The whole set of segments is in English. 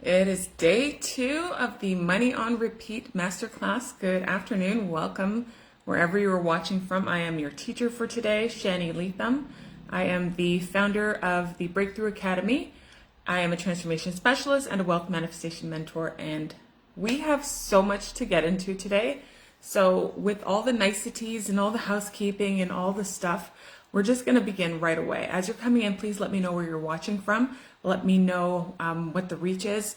It is day 2 of the Money on Repeat Masterclass. Good afternoon. Welcome wherever you are watching from. I am your teacher for today, Shani Leatham. I am the founder of the Breakthrough Academy. I am a transformation specialist and a wealth manifestation mentor, and we have so much to get into today. So with all the niceties and all the housekeeping and all the stuff, we're just going to begin right away. As you're coming in, please let me know where you're watching from. Let me know what the reach is.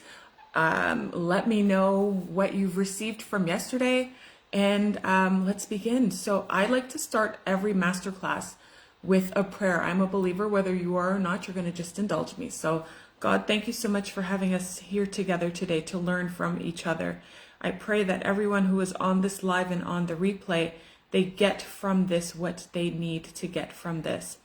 Let me know what you've received from yesterday. And let's begin. So I like to start every masterclass with a prayer. I'm a believer, whether you are or not, you're going to just indulge me. So God, thank you so much for having us here together today to learn from each other. I pray that everyone who is on this live and on the replay, they get from this what they need to get from this.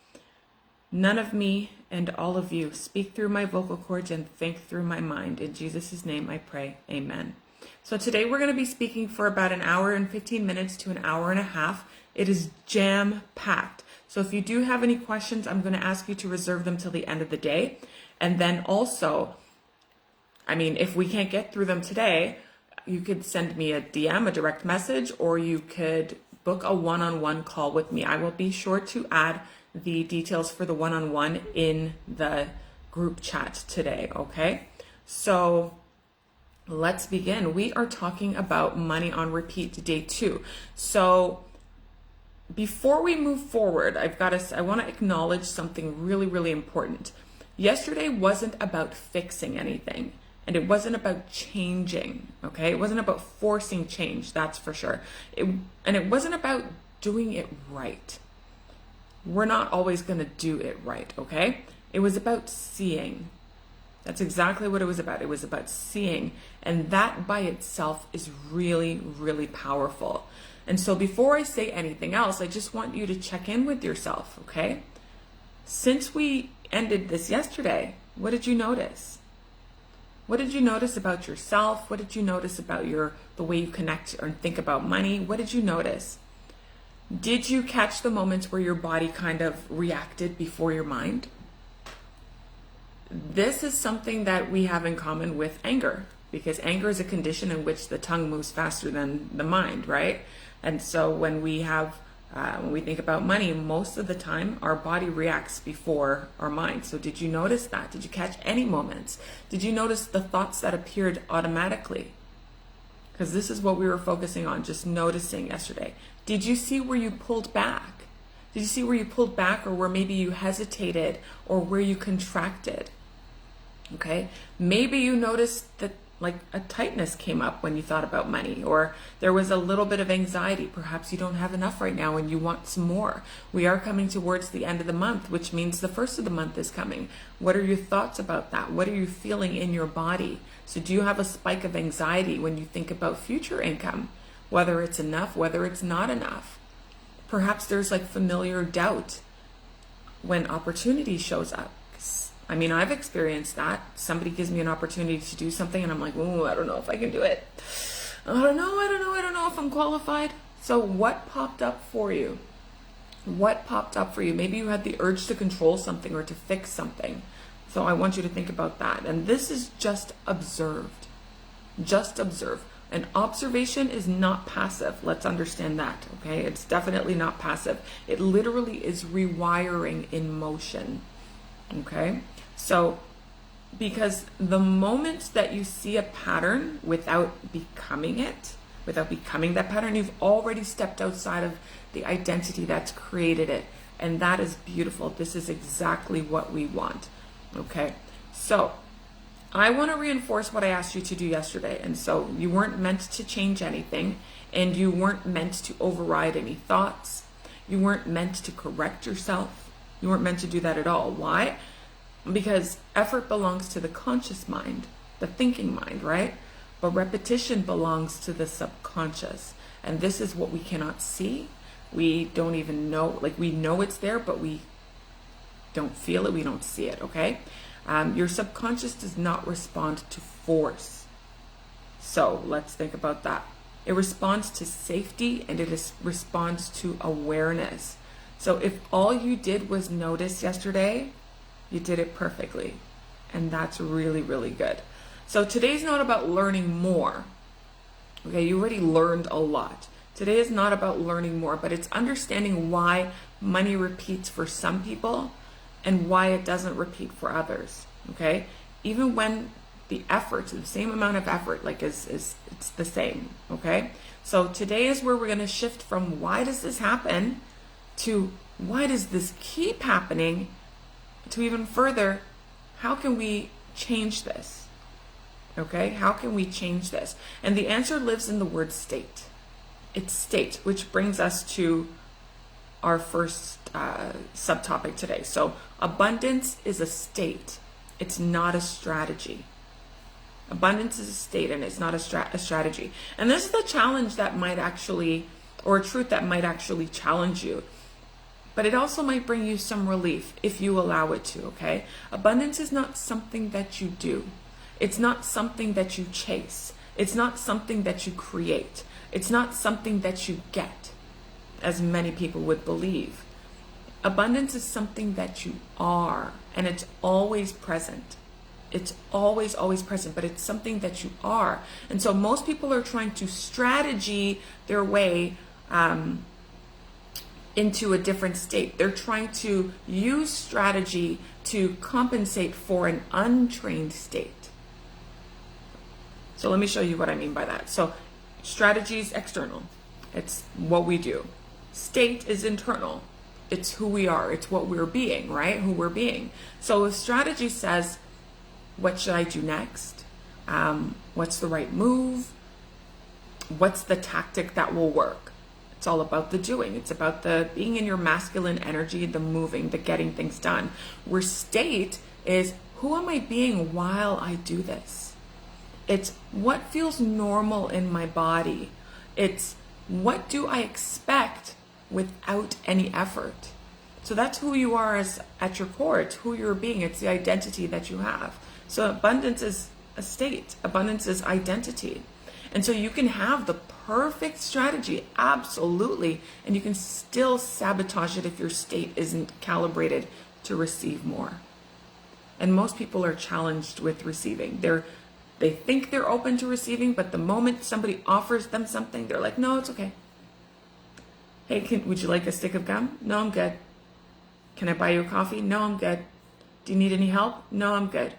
None of me and all of you. Speak through my vocal cords and think through my mind. In Jesus' name I pray. Amen. So today we're going to be speaking for about an hour and 15 minutes to an hour and a half. It is jam-packed. So if you do have any questions, I'm going to ask you to reserve them till the end of the day. And then also, if we can't get through them today, you could send me a DM, a direct message, or you could book a one-on-one call with me. I will be sure to add the details for the one-on-one in the group chat today, okay? So let's begin. We are talking about Money on Repeat, day 2. So before we move forward, I want to acknowledge something really, really important. Yesterday wasn't about fixing anything, and it wasn't about changing, okay? It wasn't about forcing change, that's for sure. And it wasn't about doing it right. We're not always going to do it right, okay? It was about seeing. That's exactly what it was about. It was about seeing, and that by itself is really, really powerful. And so before I say anything else, I just want you to check in with yourself, okay? Since we ended this yesterday, what did you notice? What did you notice about yourself? What did you notice about the way you connect or think about money? What did you notice? Did you catch the moments where your body kind of reacted before your mind? This is something that we have in common with anger, because anger is a condition in which the tongue moves faster than the mind, right? And so when we think about money, most of the time our body reacts before our mind. So did you notice that? Did you catch any moments? Did you notice the thoughts that appeared automatically? Because this is what we were focusing on, just noticing yesterday. Did you see where you pulled back? Did you see where you pulled back, or where maybe you hesitated, or where you contracted? Okay, maybe you noticed that like a tightness came up when you thought about money, or there was a little bit of anxiety. Perhaps you don't have enough right now and you want some more. We are coming towards the end of the month, which means the first of the month is coming. What are your thoughts about that? What are you feeling in your body? So do you have a spike of anxiety when you think about future income, whether it's enough, whether it's not enough? Perhaps there's like familiar doubt when opportunity shows up. I've experienced that. Somebody gives me an opportunity to do something and I'm like, oh, I don't know if I can do it. I don't know if I'm qualified. So what popped up for you? What popped up for you? Maybe you had the urge to control something or to fix something. So I want you to think about that. And this is just observed. Just observe. And observation is not passive. Let's understand that, okay? It's definitely not passive. It literally is rewiring in motion, okay? So, because the moment that you see a pattern without becoming that pattern, you've already stepped outside of the identity that's created it. And that is beautiful. This is exactly what we want, okay? So, I want to reinforce what I asked you to do yesterday. And so you weren't meant to change anything, and you weren't meant to override any thoughts. You weren't meant to correct yourself. You weren't meant to do that at all. Why? Because effort belongs to the conscious mind, the thinking mind, right? But repetition belongs to the subconscious. And this is what we cannot see. We don't even know, we know it's there, but we don't feel it, we don't see it, okay? Your subconscious does not respond to force. So let's think about that. It responds to safety, and it responds to awareness. So if all you did was notice yesterday, you did it perfectly. And that's really, really good. So today's not about learning more. Okay, you already learned a lot. Today is not about learning more, but it's understanding why money repeats for some people and why it doesn't repeat for others. Okay, even when the effort, the same amount of effort, like is it's the same. Okay, so today is where we're going to shift from why does this happen to why does this keep happening, to even further, how can we change this? Okay, how can we change this? And the answer lives in the word state. It's state, which brings us to our first subtopic today. So abundance is a state. It's not a strategy. Abundance is a state and it's not a strategy. And this is the challenge that might actually, or a truth that might actually challenge you. But it also might bring you some relief if you allow it to, okay? Abundance is not something that you do. It's not something that you chase. It's not something that you create. It's not something that you get, as many people would believe. Abundance is something that you are, and it's always present. It's always, always present, but it's something that you are. And so most people are trying to strategy their way into a different state. They're trying to use strategy to compensate for an untrained state. So let me show you what I mean by that. So strategy is external. It's what we do. State is internal. It's who we are. It's what we're being, right? Who we're being. So if strategy says, what should I do next? What's the right move? What's the tactic that will work? It's all about the doing. It's about the being in your masculine energy, the moving, the getting things done. Where state is, who am I being while I do this? It's what feels normal in my body. It's what do I expect without any effort? So that's who you are as at your core. It's who you're being. It's the identity that you have. So abundance is a state. Abundance is identity. And so you can have the perfect strategy, absolutely, and you can still sabotage it if your state isn't calibrated to receive more. And most people are challenged with receiving. They think they're open to receiving, but the moment somebody offers them something, they're like, no, it's okay. Hey, would you like a stick of gum? No, I'm good. Can I buy you a coffee? No, I'm good. Do you need any help? No, I'm good.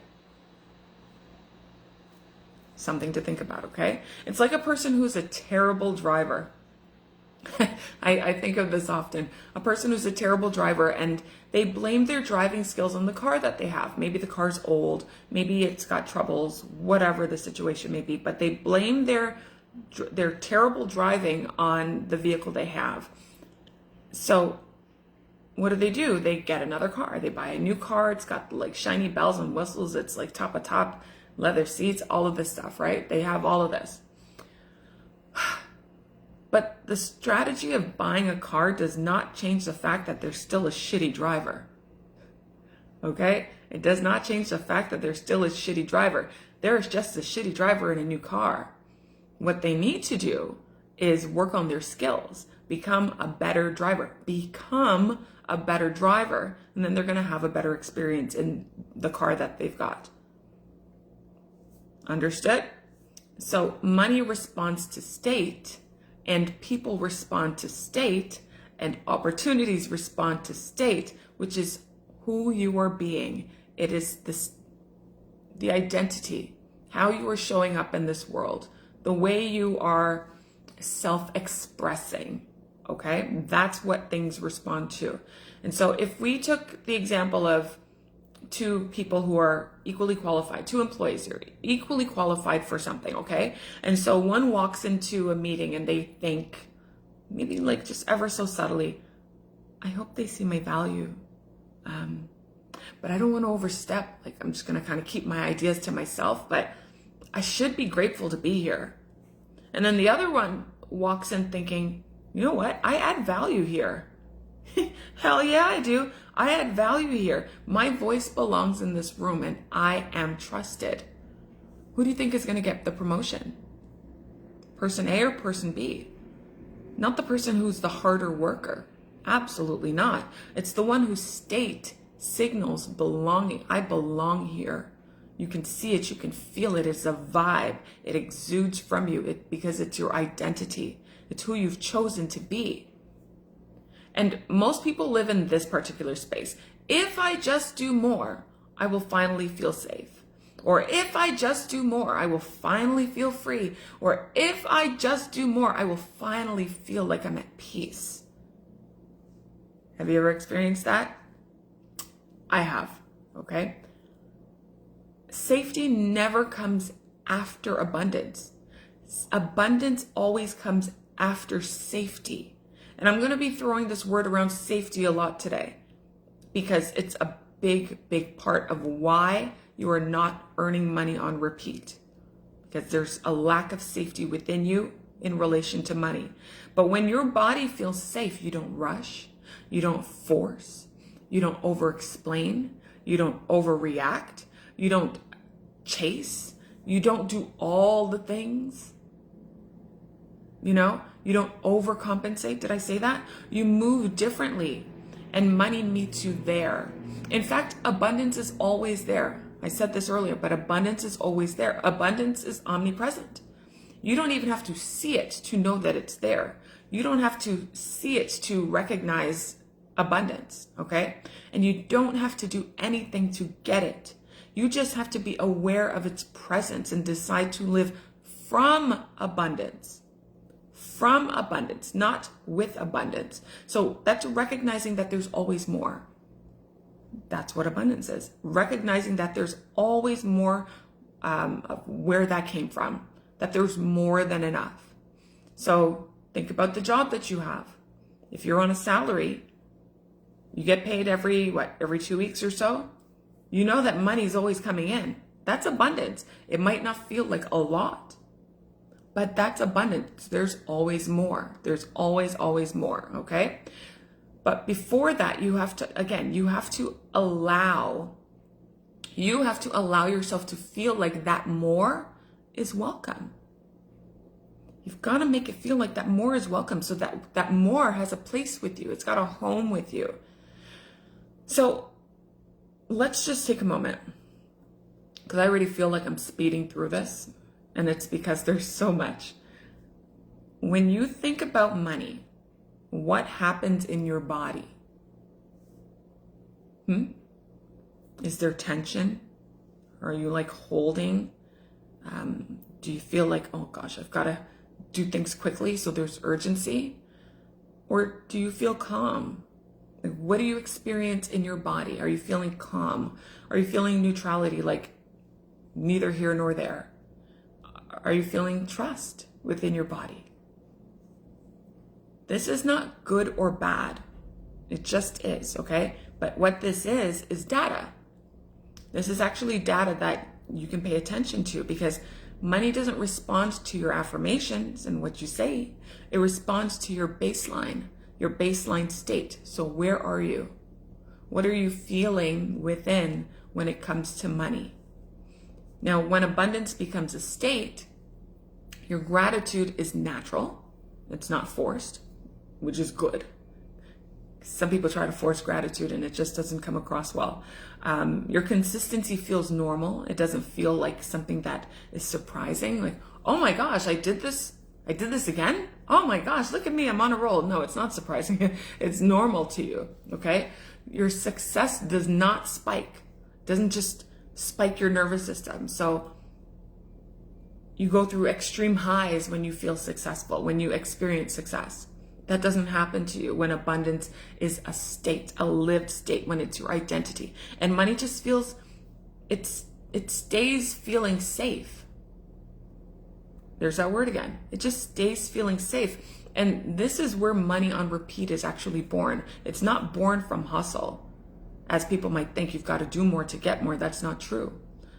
Something to think about, okay? It's like a person who's a terrible driver. I think of this often. A person who's a terrible driver and they blame their driving skills on the car that they have. Maybe the car's old, maybe it's got troubles, whatever the situation may be, but they blame their terrible driving on the vehicle they have. So what do? They get another car. They buy a new car. It's got like shiny bells and whistles. It's like top of top, leather seats, all of this stuff, right? They have all of this. But the strategy of buying a car does not change the fact that they're still a shitty driver. Okay? It does not change the fact that they're still a shitty driver. They're just a shitty driver in a new car. What they need to do is work on their skills, become a better driver, and then they're going to have a better experience in the car that they've got. Understood? So money responds to state, and people respond to state, and opportunities respond to state, which is who you are being. It is the identity, how you are showing up in this world, the way you are self-expressing, okay? That's what things respond to. And so if we took the example of two people who are equally qualified, two employees who are equally qualified for something, okay? And so one walks into a meeting and they think, maybe like just ever so subtly, I hope they see my value, but I don't want to overstep. Like I'm just going to kind of keep my ideas to myself, but I should be grateful to be here. And then the other one walks in thinking, you know what? I add value here. Hell yeah, I do. I add value here. My voice belongs in this room and I am trusted. Who do you think is going to get the promotion? Person A or person B? Not the person who's the harder worker. Absolutely not. It's the one whose state signals belonging. I belong here. You can see it, you can feel it. It's a vibe. It exudes from you because it's your identity. It's who you've chosen to be. And most people live in this particular space. If I just do more, I will finally feel safe. Or if I just do more, I will finally feel free. Or if I just do more, I will finally feel like I'm at peace. Have you ever experienced that? I have, okay? Safety never comes after abundance. Abundance always comes after safety. And I'm going to be throwing this word around safety a lot today because it's a big part of why you are not earning money on repeat, because there's a lack of safety within you in relation to money. But when your body feels safe, you don't rush, you don't force, you don't over-explain, you don't overreact, you don't chase, you don't do all the things. You know, you don't overcompensate. Did I say that? You move differently and money meets you there. In fact, abundance is always there. I said this earlier, but abundance is always there. Abundance is omnipresent. You don't even have to see it to know that it's there. You don't have to see it to recognize abundance, okay? And you don't have to do anything to get it. You just have to be aware of its presence and decide to live from abundance. From abundance, not with abundance. So that's recognizing that there's always more. That's what abundance is. Recognizing that there's always more of where that came from, that there's more than enough. So think about the job that you have. If you're on a salary, you get paid every 2 weeks or so. You know that money is always coming in. That's abundance. It might not feel like a lot, but that's abundance. There's always more. There's always more, okay? But before that, you have to allow yourself to feel like that more is welcome. You've got to make it feel like that more is welcome so that more has a place with you. It's got a home with you. So let's just take a moment, because I already feel like I'm speeding through this, and it's because there's so much. When you think about money, what happens in your body? Is there tension? Are you like holding? Do you feel like, oh gosh, I've got to do things quickly, so there's urgency? Or do you feel calm? Like, what do you experience in your body? Are you feeling calm? Are you feeling neutrality, like neither here nor there? Are you feeling trust within your body? This is not good or bad. It just is, okay? But what this is data. This is actually data that you can pay attention to, because money doesn't respond to your affirmations and what you say. It responds to your baseline state. So where are you? What are you feeling within when it comes to money? Now, when abundance becomes a state, your gratitude is natural. It's not forced, which is good. Some people try to force gratitude and it just doesn't come across well. Your consistency feels normal. It doesn't feel like something that is surprising. Like, oh my gosh, I did this again? Oh my gosh, look at me, I'm on a roll. No, it's not surprising. It's normal to you, okay? Your success does not spike. It doesn't just spike your nervous system. So you go through extreme highs when you feel successful, when you experience success. That doesn't happen to you when abundance is a state, a lived state, when it's your identity. And money just feels, it stays feeling safe. There's that word again. It just stays feeling safe. And this is where money on repeat is actually born. It's not born from hustle. As people might think, you've got to do more to get more. That's not true.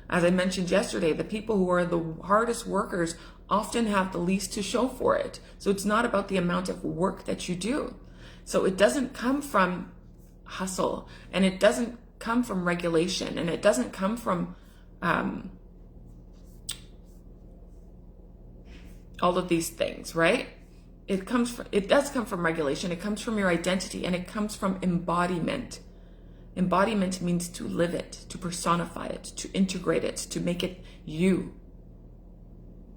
As I mentioned yesterday, the people who are the hardest workers often have the least to show for it. So it's not about the amount of work that you do. So it doesn't come from hustle, and it doesn't come from regulation, and it doesn't come from all of these things, right? It does come from regulation. It comes from your identity, and it comes from embodiment. Embodiment means to live it, to personify it, to integrate it, to make it you.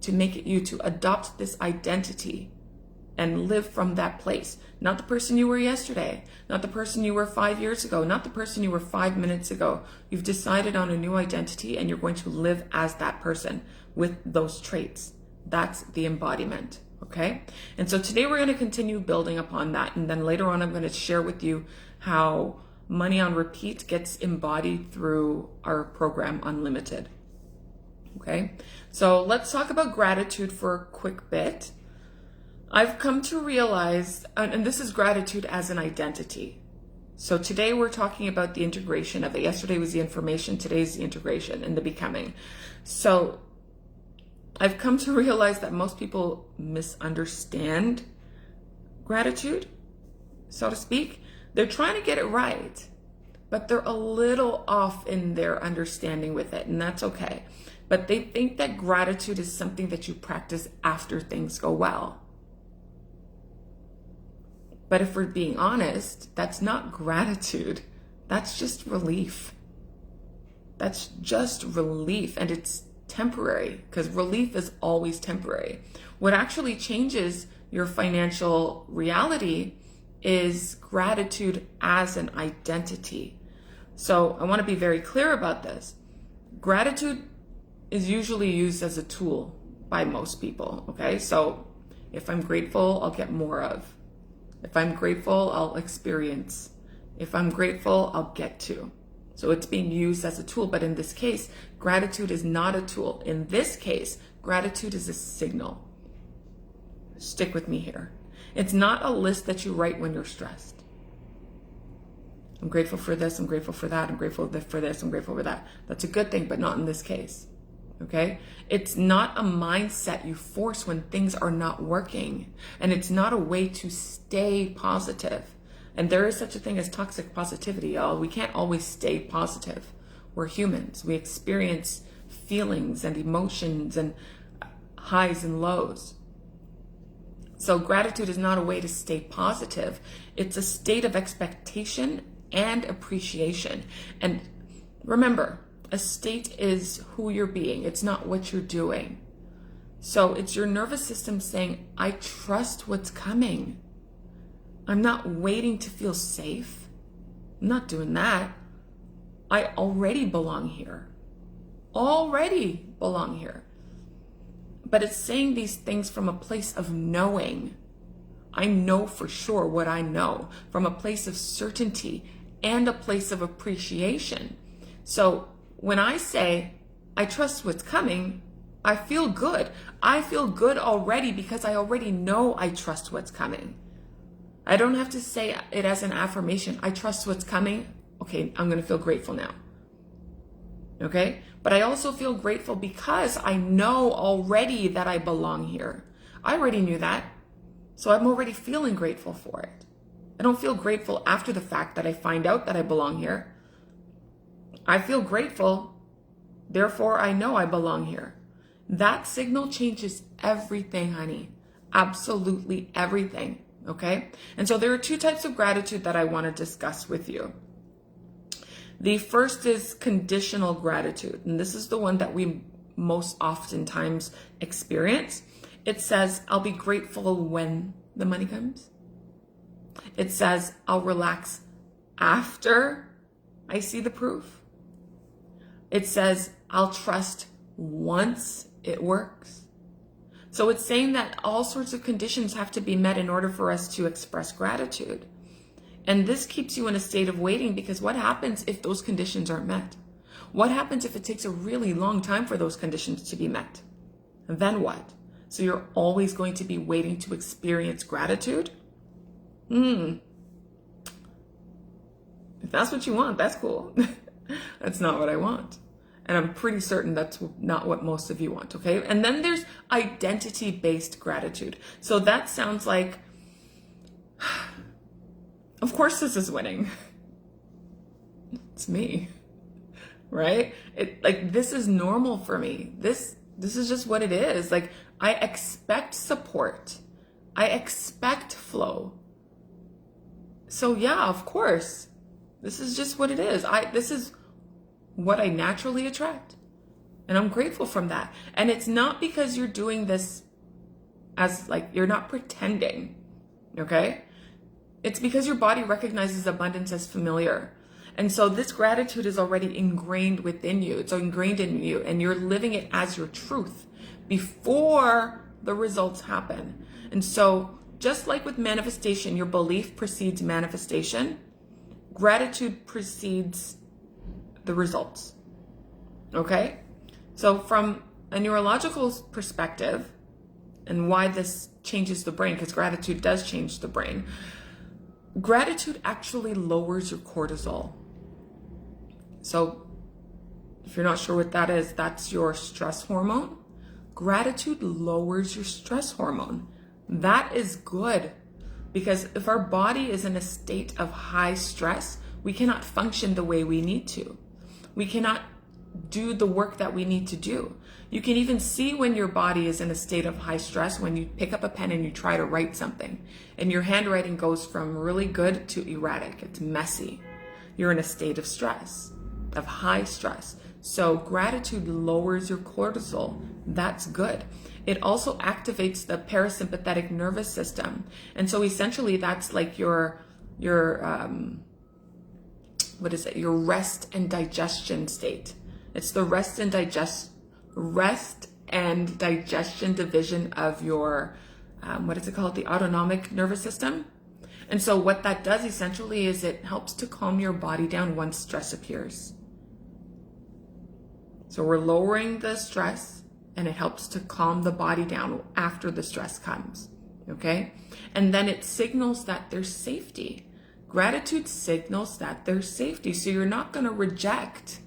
To make it you, to adopt this identity and live from that place. Not the person you were yesterday, not the person you were 5 years ago, not the person you were 5 minutes ago. You've decided on a new identity and you're going to live as that person with those traits. That's the embodiment, okay? And so today we're going to continue building upon that. And then later on, I'm going to share with you how money on repeat gets embodied through our program Unlimited. Okay, so let's talk about gratitude for a quick bit. I've come to realize, and this is gratitude as an identity. So today we're talking about the integration of it. Yesterday was the information, today's the integration and the becoming. So I've come to realize that most people misunderstand gratitude, so to speak. They're trying to get it right, but they're a little off in their understanding with it, and that's okay. But they think that gratitude is something that you practice after things go well. But if we're being honest, that's not gratitude. That's just relief. That's just relief, and it's temporary, because relief is always temporary. What actually changes your financial reality is gratitude as an identity. So I want to be very clear about this. Gratitude is usually used as a tool by most people, okay? So if I'm grateful, I'll get more of. If I'm grateful, I'll experience. If I'm grateful, I'll get to. So it's being used as a tool, but in this case, gratitude is not a tool. In this case, gratitude is a signal. Stick with me here. It's not a list that you write when you're stressed. I'm grateful for this, I'm grateful for that, I'm grateful for this, I'm grateful for that. That's a good thing, but not in this case. Okay? It's not a mindset you force when things are not working. And it's not a way to stay positive. And there is such a thing as toxic positivity, y'all. We can't always stay positive. We're humans. We experience feelings and emotions and highs and lows. So gratitude is not a way to stay positive. It's a state of expectation and appreciation. And remember, a state is who you're being. It's not what you're doing. So it's your nervous system saying, I trust what's coming. I'm not waiting to feel safe. I'm not doing that. I already belong here. Already belong here. But it's saying these things from a place of knowing. I know for sure what I know, from a place of certainty and a place of appreciation. So when I say, I trust what's coming, I feel good. I feel good already because I already know I trust what's coming. I don't have to say it as an affirmation. I trust what's coming. Okay, I'm going to feel grateful now. Okay? But I also feel grateful because I know already that I belong here. I already knew that. So I'm already feeling grateful for it. I don't feel grateful after the fact that I find out that I belong here. I feel grateful, therefore I know I belong here. That signal changes everything, honey. Absolutely everything, okay? And so there are two types of gratitude that I want to discuss with you. The first is conditional gratitude, and this is the one that we most oftentimes experience. It says, I'll be grateful when the money comes. It says, I'll relax after I see the proof. It says, I'll trust once it works. So it's saying that all sorts of conditions have to be met in order for us to express gratitude. And this keeps you in a state of waiting, because what happens if those conditions aren't met? What happens if it takes a really long time for those conditions to be met? And then what? So you're always going to be waiting to experience gratitude? If that's what you want, that's cool. That's not what I want. And I'm pretty certain that's not what most of you want, okay? And then there's identity-based gratitude. So that sounds like, of course this is winning. It's me, right? This is normal for me. This is just what it is. Like, I expect support. I expect flow. So yeah, of course, This is just what it is. This is what I naturally attract. And I'm grateful from that. And it's not because you're doing this as like, you're not pretending, okay? It's because your body recognizes abundance as familiar. And so this gratitude is already ingrained within you. It's ingrained in you, and you're living it as your truth before the results happen. And so just like with manifestation, your belief precedes manifestation. Gratitude precedes the results. Okay? So from a neurological perspective, and why this changes the brain, because gratitude does change the brain, gratitude actually lowers your cortisol. So if you're not sure what that is, that's your stress hormone. Gratitude lowers your stress hormone. That is good, because if our body is in a state of high stress, we cannot function the way we need to. We cannot do the work that we need to do. You can even see when your body is in a state of high stress when you pick up a pen and you try to write something, and your handwriting goes from really good to erratic. It's messy. You're in a state of stress, of high stress. So gratitude lowers your cortisol. That's good. It also activates the parasympathetic nervous system. And so essentially that's like your what is it? Your rest and digestion state. It's the rest and digestion division of your, what is it called? The autonomic nervous system. And so what that does essentially is it helps to calm your body down once stress appears. So we're lowering the stress, and it helps to calm the body down after the stress comes, okay? And then it signals that there's safety. Gratitude signals that there's safety. So you're not going to reject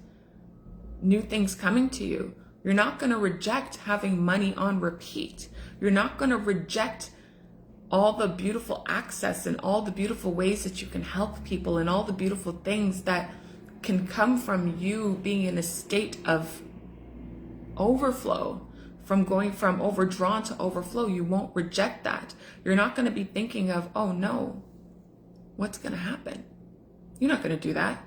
new things coming to you. You're not going to reject having money on repeat. You're not going to reject all the beautiful access and all the beautiful ways that you can help people and all the beautiful things that can come from you being in a state of overflow, from going from overdrawn to overflow. You won't reject that. You're not going to be thinking of, oh no, what's going to happen? You're not going to do that.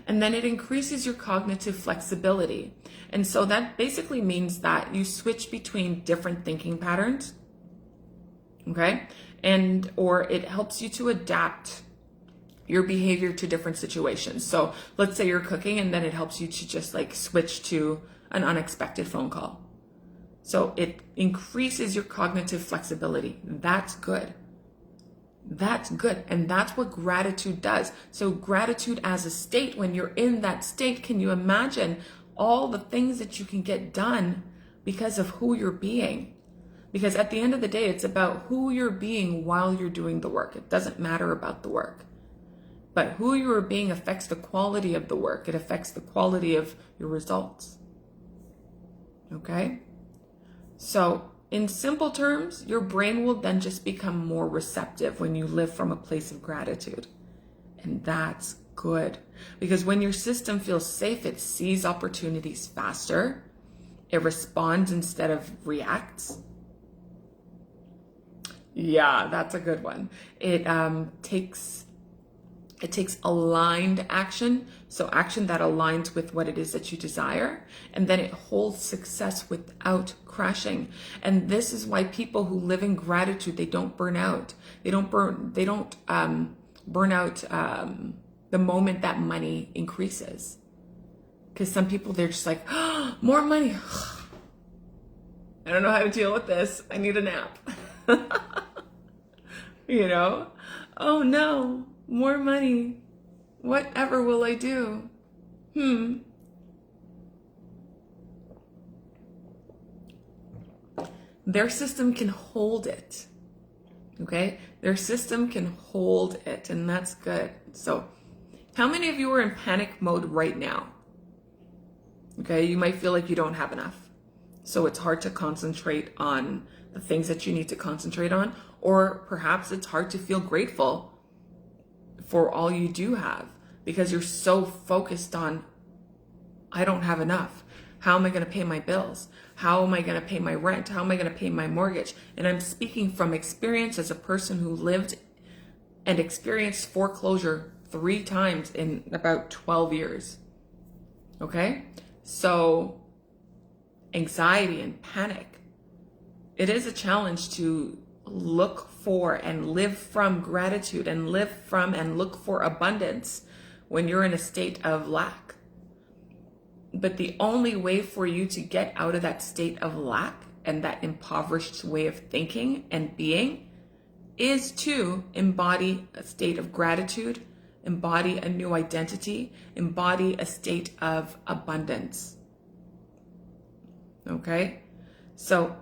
And then it increases your cognitive flexibility. And so that basically means that you switch between different thinking patterns, okay? Or it helps you to adapt your behavior to different situations. So let's say you're cooking, and then it helps you to just like switch to an unexpected phone call. So it increases your cognitive flexibility. That's good. That's good. And that's what gratitude does. So gratitude as a state, when you're in that state, can you imagine all the things that you can get done because of who you're being? Because at the end of the day, it's about who you're being while you're doing the work. It doesn't matter about the work. But who you are being affects the quality of the work. It affects the quality of your results. Okay? So in simple terms, your brain will then just become more receptive when you live from a place of gratitude. And that's good. Because when your system feels safe, it sees opportunities faster. It responds instead of reacts. Yeah, that's a good one. It takes aligned action, so action that aligns with what it is that you desire, and then it holds success without crashing. And this is why people who live in gratitude, they don't burn out. They don't burn out the moment that money increases. Because some people, they're just like, oh, more money. I don't know how to deal with this. I need a nap. You know? Oh no. More money. Whatever will I do? Their system can hold it. Okay? Their system can hold it, and that's good. So, how many of you are in panic mode right now? Okay, you might feel like you don't have enough. So it's hard to concentrate on the things that you need to concentrate on, or perhaps it's hard to feel grateful for all you do have because you're so focused on, I don't have enough. How am I going to pay my bills? How am I going to pay my rent? How am I going to pay my mortgage? And I'm speaking from experience as a person who lived and experienced foreclosure 3 times in about 12 years. Okay? So anxiety and panic. It is a challenge to look for and live from gratitude and live from and look for abundance when you're in a state of lack. But the only way for you to get out of that state of lack and that impoverished way of thinking and being is to embody a state of gratitude, embody a new identity, embody a state of abundance. Okay? So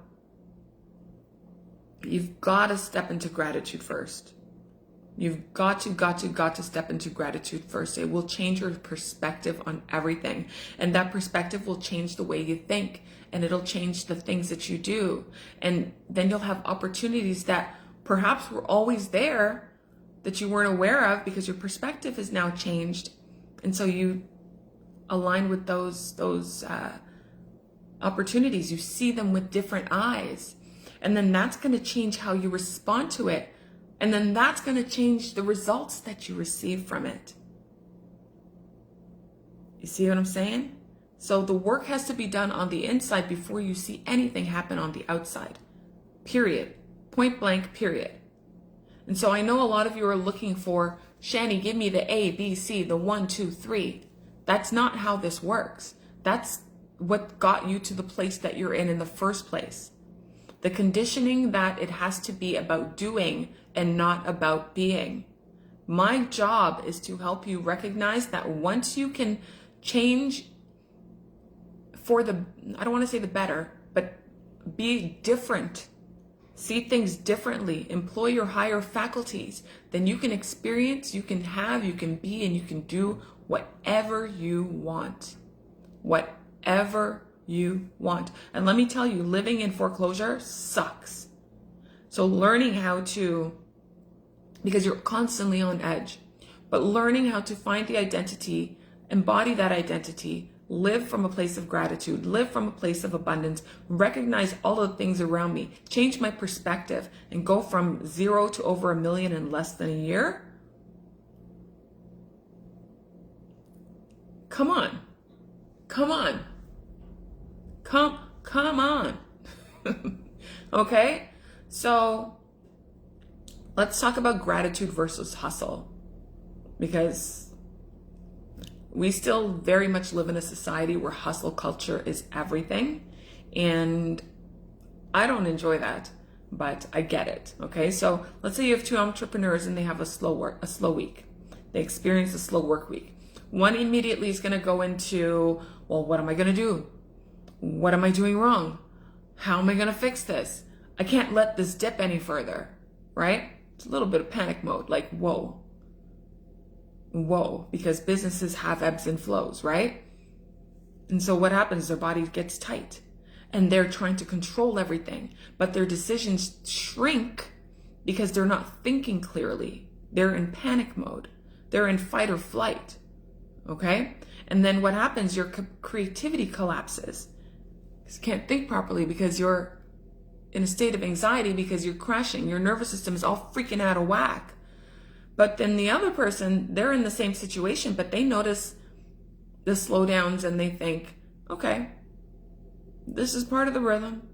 you've got to step into gratitude first. You've got to step into gratitude first. It will change your perspective on everything. And that perspective will change the way you think. And it'll change the things that you do. And then you'll have opportunities that perhaps were always there that you weren't aware of because your perspective has now changed. And so you align with those opportunities. You see them with different eyes. And then that's going to change how you respond to it. And then that's going to change the results that you receive from it. You see what I'm saying? So the work has to be done on the inside before you see anything happen on the outside. Period. Point blank, period. And so I know a lot of you are looking for, Shani, give me the A, B, C, the 1, 2, 3. That's not how this works. That's what got you to the place that you're in the first place. The conditioning that it has to be about doing and not about being. My job is to help you recognize that once you can change for the, I don't want to say the better, but be different, see things differently, employ your higher faculties, then you can experience, you can have, you can be, and you can do whatever you want. Whatever you want. And let me tell you, living in foreclosure sucks. So learning how to, because you're constantly on edge, but learning how to find the identity, embody that identity, live from a place of gratitude, live from a place of abundance, recognize all the things around me, change my perspective, and go from 0 to over 1 million in less than a year. Come on. Come on. Come on. Okay? So let's talk about gratitude versus hustle, because we still very much live in a society where hustle culture is everything. And I don't enjoy that, but I get it. Okay? So let's say you have 2 entrepreneurs and they have a slow week. They experience a slow work week. One immediately is going to go into, well, what am I going to do? What am I doing wrong? How am I going to fix this? I can't let this dip any further, right? It's a little bit of panic mode, like, whoa, because businesses have ebbs and flows, right? And so what happens? Their body gets tight and they're trying to control everything, but their decisions shrink because they're not thinking clearly. They're in panic mode. They're in fight or flight, okay? And then what happens? Your creativity collapses. You can't think properly because you're in a state of anxiety because you're crashing. Your nervous system is all freaking out of whack. But then the other person, they're in the same situation, but they notice the slowdowns and they think, okay, this is part of the rhythm.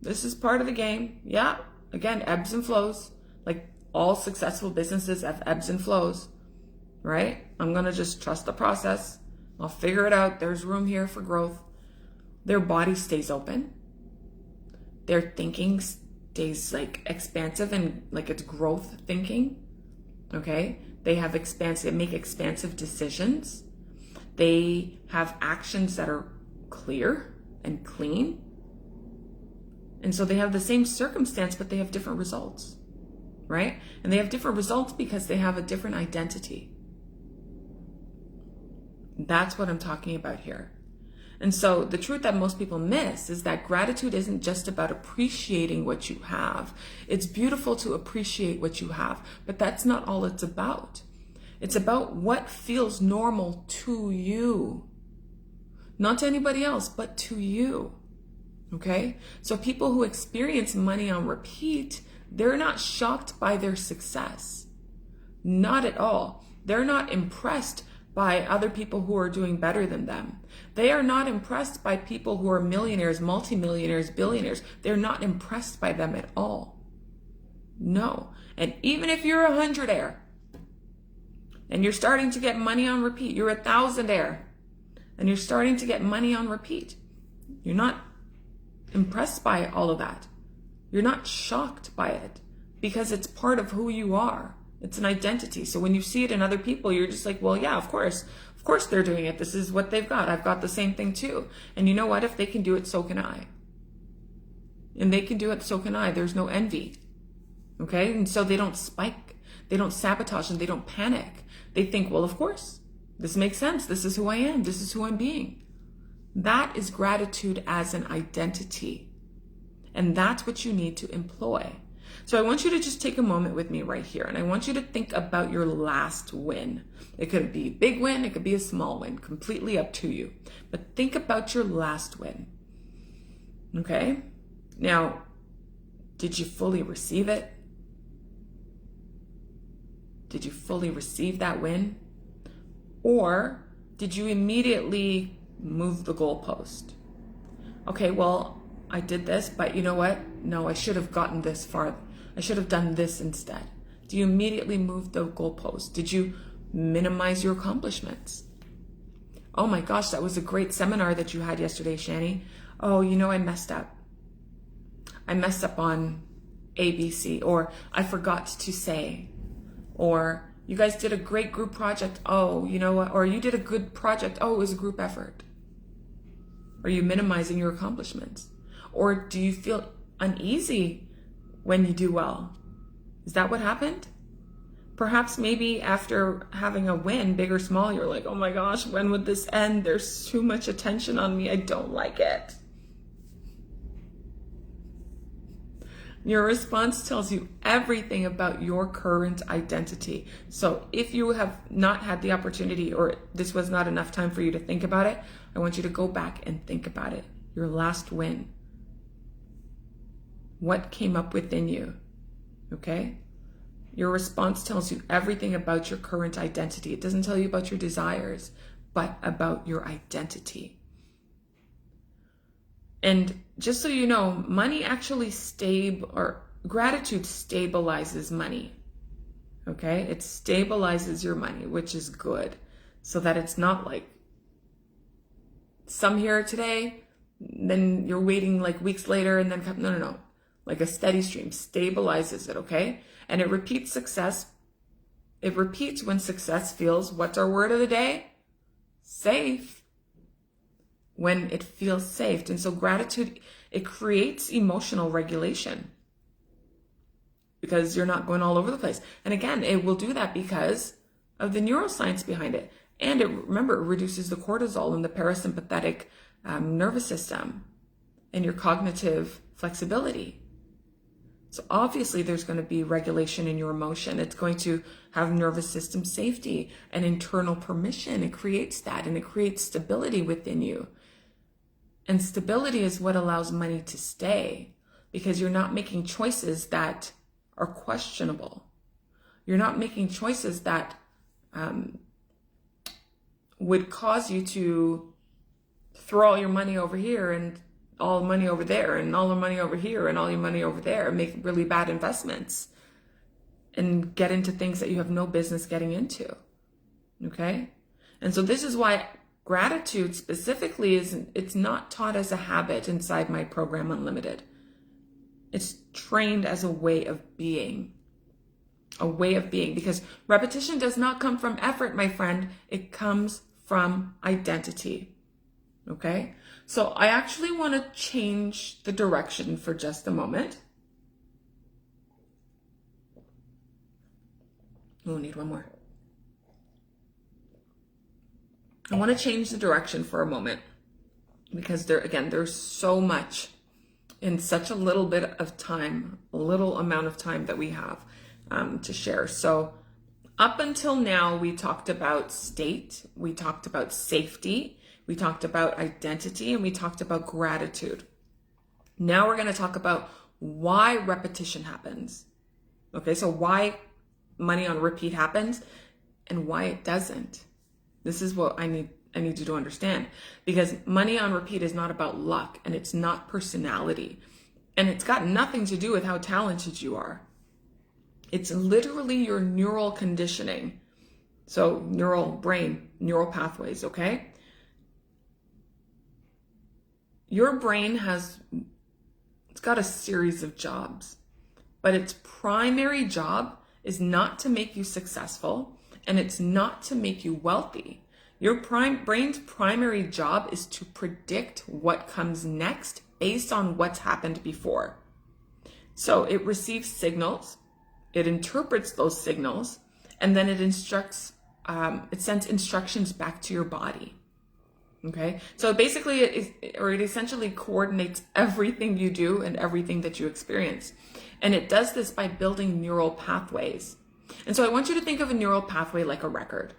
This is part of the game. Yeah, again, ebbs and flows. Like all successful businesses have ebbs and flows, right? I'm going to just trust the process. I'll figure it out. There's room here for growth. Their body stays open. Their thinking stays like expansive and like it's growth thinking. Okay? They make expansive decisions. They have actions that are clear and clean. And so they have the same circumstance, but they have different results, right? And they have different results because they have a different identity. That's what I'm talking about here. And so the truth that most people miss is that gratitude isn't just about appreciating what you have. It's beautiful to appreciate what you have, but that's not all it's about. It's about what feels normal to you. Not to anybody else, but to you. Okay? So people who experience money on repeat, they're not shocked by their success. Not at all. They're not impressed by other people who are doing better than them. They are not impressed by people who are millionaires, multimillionaires, billionaires. They're not impressed by them at all. No. And even if you're a 100-aire and you're starting to get money on repeat, you're a 1,000-aire and you're starting to get money on repeat, you're not impressed by all of that. You're not shocked by it because it's part of who you are. It's an identity. So when you see it in other people, you're just like, well, yeah, of course they're doing it. This is what they've got. I've got the same thing too. And you know what? If they can do it, so can I. And they can do it, so can I. There's no envy. Okay? And so they don't spike. They don't sabotage and they don't panic. They think, well, of course, this makes sense. This is who I am. This is who I'm being. That is gratitude as an identity. And that's what you need to employ. So I want you to just take a moment with me right here. And I want you to think about your last win. It could be a big win. It could be a small win. Completely up to you. But think about your last win. Okay? Now, did you fully receive it? Did you fully receive that win? Or did you immediately move the goalpost? Okay, well, I did this, but you know what? No, I should have gotten this far. I should have done this instead. Do you immediately move the goalpost? Did you minimize your accomplishments? Oh my gosh, that was a great seminar that you had yesterday, Shani. Oh, you know, I messed up. I messed up on ABC, or I forgot to say, or you guys did a great group project. Oh, you know what? Or you did a good project. Oh, it was a group effort. Are you minimizing your accomplishments? Or do you feel uneasy when you do well? Is that what happened? Perhaps maybe after having a win, big or small, you're like, oh my gosh, when would this end? There's too much attention on me. I don't like it. Your response tells you everything about your current identity. So if you have not had the opportunity, or this was not enough time for you to think about it, I want you to go back and think about it. Your last win. What came up within you? Okay? Your response tells you everything about your current identity. It doesn't tell you about your desires, but about your identity. And just so you know, money actually gratitude stabilizes money. Okay? It stabilizes your money, which is good. So that it's not like some here today, then you're waiting like weeks later and then come, no. Like a steady stream stabilizes it, okay? And it repeats success. It repeats when success feels, what's our word of the day? Safe. When it feels safe. And so gratitude, it creates emotional regulation because you're not going all over the place. And again, it will do that because of the neuroscience behind it. And remember, it reduces the cortisol in the parasympathetic nervous system and your cognitive flexibility. So obviously there's going to be regulation in your emotion. It's going to have nervous system safety and internal permission. It creates that, and it creates stability within you. And stability is what allows money to stay, because you're not making choices that are questionable. You're not making choices that would cause you to throw all your money over here and all the money over there and all the money over here and all your money over there and make really bad investments and get into things that you have no business getting into. Okay? And so this is why gratitude specifically it's not taught as a habit inside my program Unlimited. It's trained as a way of being. A way of being, because repetition does not come from effort, my friend. It comes from identity. Okay? So I actually want to change the direction for just a moment. Oh, need one more. I want to change the direction for a moment because there's so much in such a little bit of time, a little amount of time that we have to share. So up until now, we talked about state, we talked about safety, we talked about identity, and we talked about gratitude. Now we're going to talk about why repetition happens. Okay, so why money on repeat happens. and why it doesn't. This is what I need you to understand, because money on repeat is not about luck, and it's not personality, and it's got nothing to do with how talented you are. It's literally your neural conditioning. So neural pathways, okay? Your brain it's got a series of jobs, but its primary job is not to make you successful, and it's not to make you wealthy. Your brain's primary job is to predict what comes next based on what's happened before. So it receives signals, it interprets those signals, and then it sends instructions back to your body. Okay, so basically it essentially coordinates everything you do and everything that you experience. And it does this by building neural pathways. And so I want you to think of a neural pathway like a record.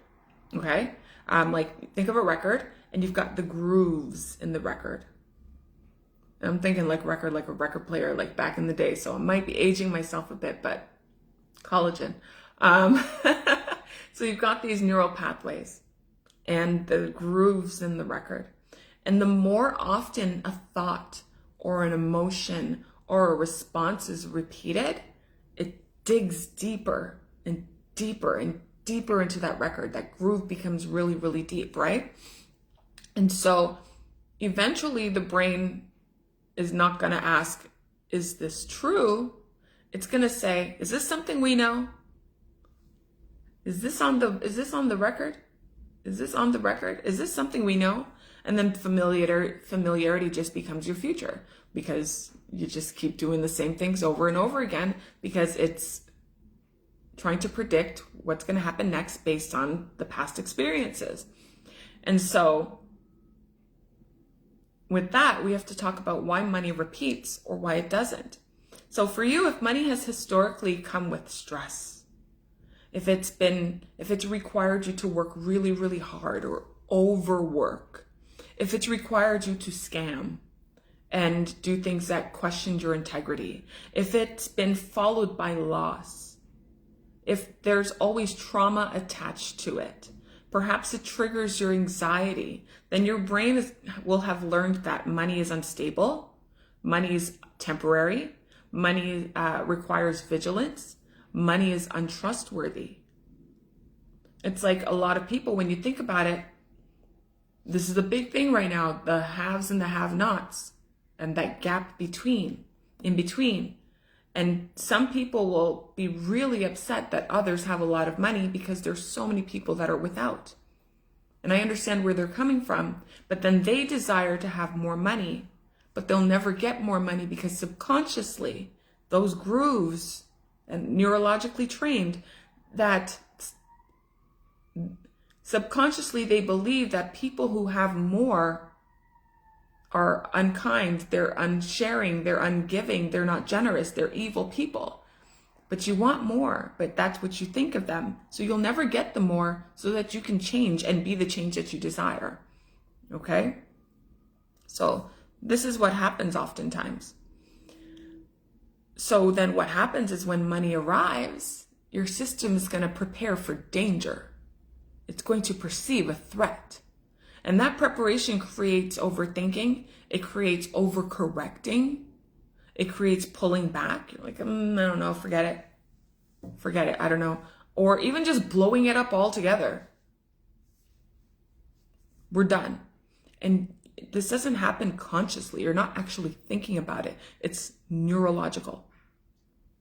Okay, like think of a record, and you've got the grooves in the record. And I'm thinking like a record player, like back in the day. So I might be aging myself a bit, but collagen. So you've got these neural pathways and the grooves in the record. And the more often a thought or an emotion or a response is repeated, it digs deeper and deeper and deeper into that record. That groove becomes really, really deep, right? And so eventually the brain is not going to ask, is this true? It's going to say, is this something we know? Is this on the record? Is this on the record? Is this something we know? And then familiarity just becomes your future, because you just keep doing the same things over and over again, because it's trying to predict what's going to happen next based on the past experiences. And so with that, we have to talk about why money repeats or why it doesn't. So for you, if money has historically come with stress, if it's required you to work really, really hard or overwork, if it's required you to scam and do things that questioned your integrity, if it's been followed by loss, if there's always trauma attached to it, perhaps it triggers your anxiety, then your brain will have learned that money is unstable, money is temporary, money requires vigilance, money is untrustworthy. It's like a lot of people, when you think about it, this is a big thing right now, the haves and the have-nots, and that gap in between. And some people will be really upset that others have a lot of money because there's so many people that are without. And I understand where they're coming from, but then they desire to have more money, but they'll never get more money because subconsciously, those grooves and neurologically trained, that subconsciously they believe that people who have more are unkind, they're unsharing, they're ungiving, they're not generous, they're evil people. But you want more, but that's what you think of them. So you'll never get the more so that you can change and be the change that you desire. Okay? So this is what happens oftentimes. So then what happens is when money arrives, your system is going to prepare for danger. It's going to perceive a threat. And that preparation creates overthinking. It creates overcorrecting. It creates pulling back. You're like, I don't know, forget it, I don't know. Or even just blowing it up altogether. We're done. And this doesn't happen consciously. You're not actually thinking about it. It's neurological.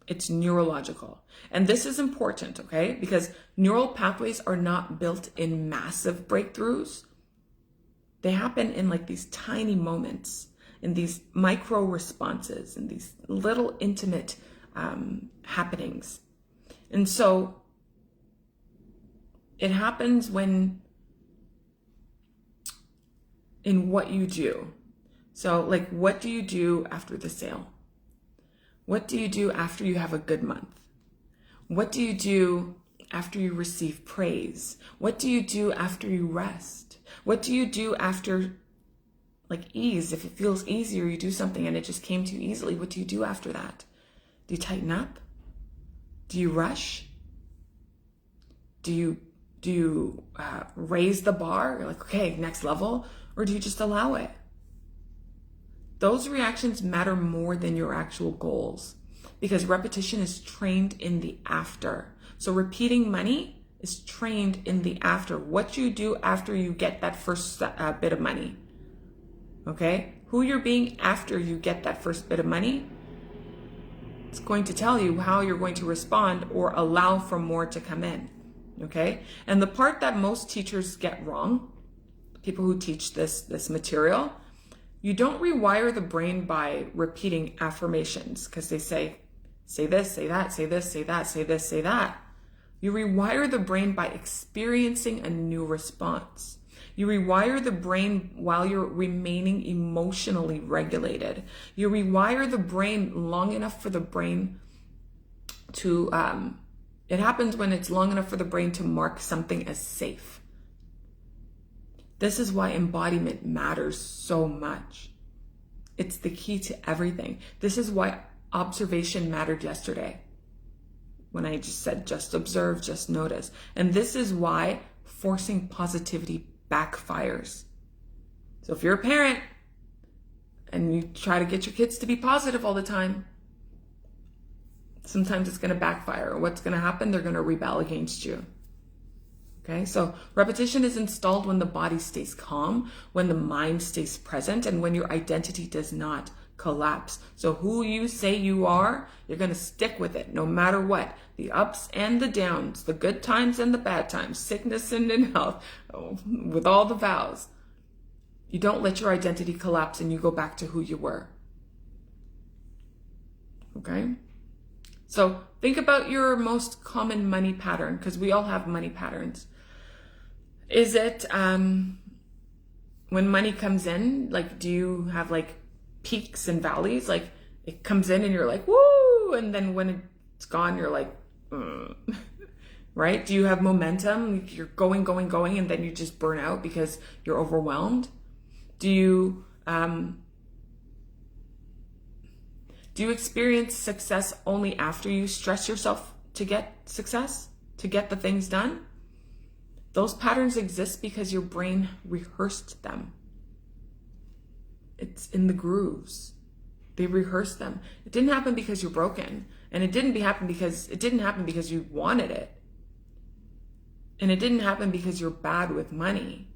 It's neurological. And this is important, okay? Because neural pathways are not built in massive breakthroughs. They happen in like these tiny moments, in these micro responses, in these little intimate happenings. And so it happens in what you do. So like, what do you do after the sale? What do you do after you have a good month? What do you do after you receive praise? What do you do after you rest? What do you do after like ease? If it feels easier, you do something and it just came to you easily. What do you do after that? Do you tighten up? Do you rush? Do you Do you raise the bar? You're like, okay, next level. Or do you just allow it? Those reactions matter more than your actual goals, because repetition is trained in the after. So repeating money is trained in the after. What you do after you get that first bit of money. Okay? Who you're being after you get that first bit of money, it's going to tell you how you're going to respond or allow for more to come in. Okay? And the part that most teachers get wrong, people who teach this material, you don't rewire the brain by repeating affirmations, because they say this, say that, say this, say that, say this, say that. You rewire the brain by experiencing a new response. You rewire the brain while you're remaining emotionally regulated. You rewire the brain long enough for the brain to, it happens when it's long enough for the brain to mark something as safe. This is why embodiment matters so much. It's the key to everything. This is why observation mattered yesterday, when I just said, just observe, just notice. And this is why forcing positivity backfires. So if you're a parent and you try to get your kids to be positive all the time, sometimes it's going to backfire. What's going to happen? They're going to rebel against you. Okay, so repetition is installed when the body stays calm, when the mind stays present, and when your identity does not collapse. So who you say you are, you're going to stick with it no matter what. The ups and the downs, the good times and the bad times, sickness and in health, with all the vows. You don't let your identity collapse and you go back to who you were. Okay? So think about your most common money pattern, because we all have money patterns. Is it when money comes in, like, do you have like peaks and valleys? Like it comes in and you're like, woo! And then when it's gone, you're like, right? Do you have momentum? You're going, and then you just burn out because you're overwhelmed? Do you experience success only after you stress yourself to get success, to get the things done? Those patterns exist because your brain rehearsed them. It's in the grooves. They rehearsed them. It didn't happen because you're broken. And it didn't happen because you wanted it. And it didn't happen because you're bad with money.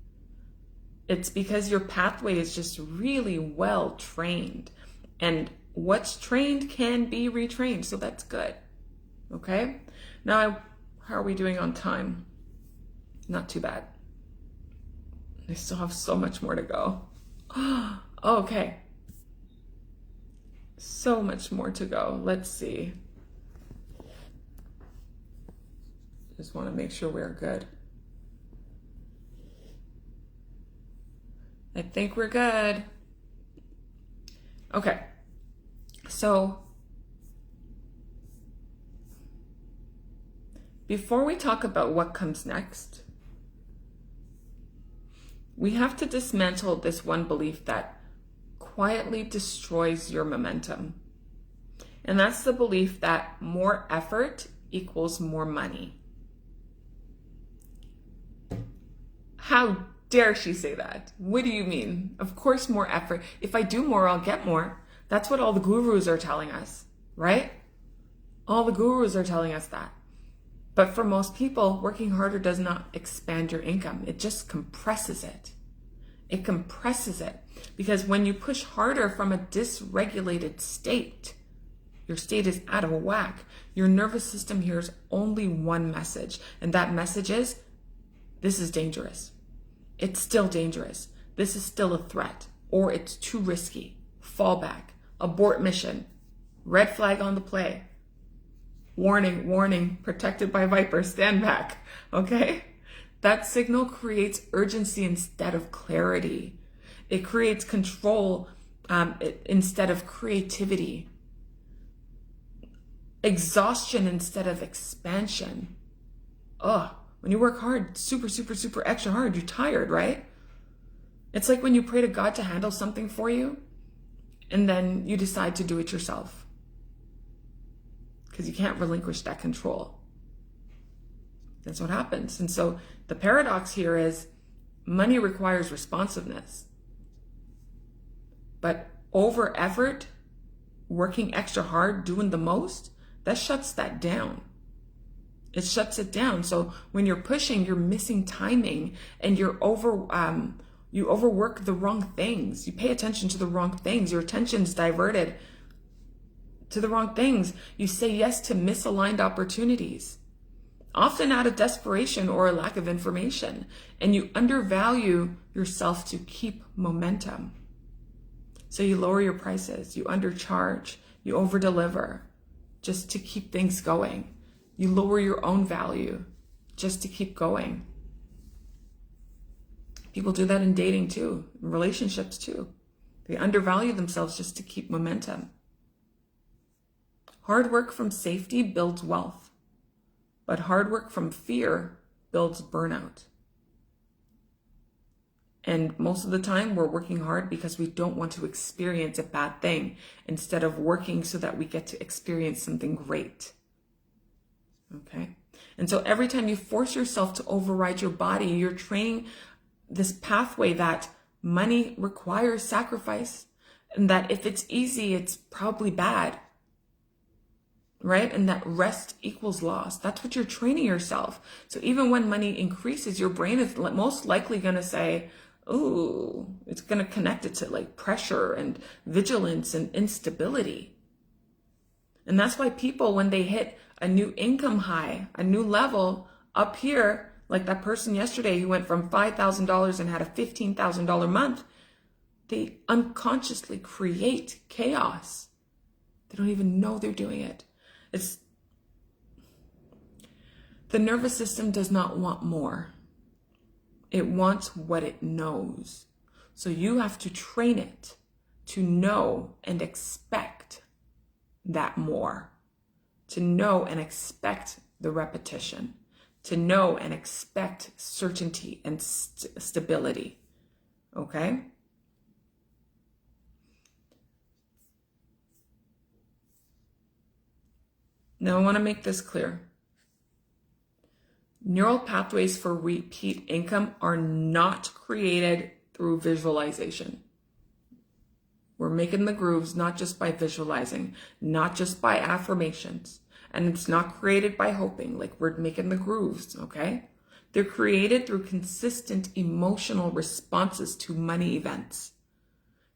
It's because your pathway is just really well trained. And what's trained can be retrained. So that's good. Okay? Now, how are we doing on time? Not too bad. I still have so much more to go. Okay. So much more to go. Let's see. Just want to make sure we're good. I think we're good. Okay. So, before we talk about what comes next, we have to dismantle this one belief that quietly destroys your momentum. And that's the belief that more effort equals more money. How dare she say that? What do you mean? Of course, more effort. If I do more, I'll get more. That's what all the gurus are telling us, right? All the gurus are telling us that. But for most people, working harder does not expand your income. It just compresses it. It compresses it. Because when you push harder from a dysregulated state, your state is out of whack. Your nervous system hears only one message. And that message is, this is dangerous. It's still dangerous. This is still a threat. Or it's too risky. Fall back. Abort mission. Red flag on the play. Warning, warning, protected by Viper, stand back, okay? That signal creates urgency instead of clarity. It creates control instead of creativity. Exhaustion instead of expansion. When you work hard, super extra hard, you're tired, right? It's like when you pray to God to handle something for you, and then you decide to do it yourself. Because you can't relinquish that control. That's what happens. And so the paradox here is money requires responsiveness. But over effort, working extra hard, doing the most, that shuts that down. It shuts it down. So when you're pushing, you're missing timing, and you overwork the wrong things. You pay attention to the wrong things. Your attention's diverted to the wrong things. You say yes to misaligned opportunities, often out of desperation or a lack of information, and you undervalue yourself to keep momentum. So you lower your prices, you undercharge, you overdeliver just to keep things going. You lower your own value just to keep going. People do that in dating too, in relationships too. They undervalue themselves just to keep momentum. Hard work from safety builds wealth, but hard work from fear builds burnout. And most of the time we're working hard because we don't want to experience a bad thing instead of working so that we get to experience something great. Okay? And so every time you force yourself to override your body, you're training this pathway that money requires sacrifice, and that if it's easy, it's probably bad. Right? And that rest equals loss. That's what you're training yourself. So even when money increases, your brain is most likely going to say, ooh, it's going to connect it to like pressure and vigilance and instability. And that's why people, when they hit a new income high, a new level up here, like that person yesterday who went from $5,000 and had a $15,000 month, they unconsciously create chaos. They don't even know they're doing it. The nervous system does not want more. It wants what it knows. So you have to train it to know and expect that more, to know and expect the repetition, to know and expect certainty and stability. Okay? Now I want to make this clear. Neural pathways for repeat income are not created through visualization. We're making the grooves not just by visualizing, not just by affirmations, and it's not created by hoping, like we're making the grooves, okay? They're created through consistent emotional responses to money events.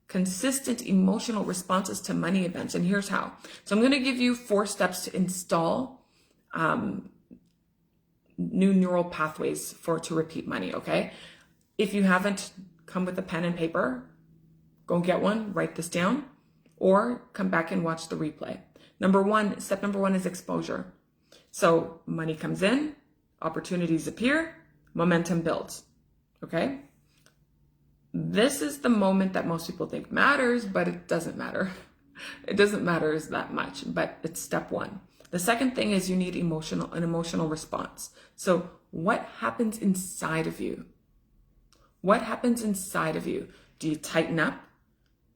Consistent emotional responses to money events. And here's how. So I'm going to give you 4 steps to install new neural pathways to repeat money, okay? If you haven't, come with a pen and paper, go get one, write this down, or come back and watch the replay. Step number one is exposure. So money comes in, opportunities appear, momentum builds, okay? This is the moment that most people think matters, but it doesn't matter. It doesn't matter that much, but it's step one. The second thing is you need an emotional response. So what happens inside of you? What happens inside of you? Do you tighten up?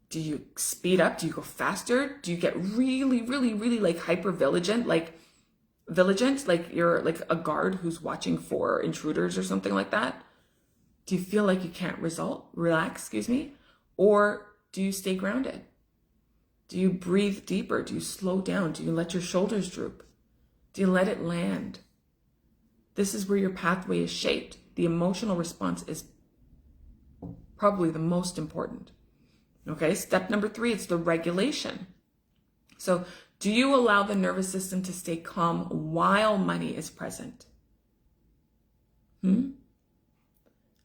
Do you speed up? Do you go faster? Do you get really, really, really like hyper vigilant, like you're like a guard who's watching for intruders or something like that? Do you feel like you can't relax, or do you stay grounded? Do you breathe deeper? Do you slow down? Do you let your shoulders droop? Do you let it land? This is where your pathway is shaped. The emotional response is probably the most important. Okay, step number 3, it's the regulation. So do you allow the nervous system to stay calm while money is present?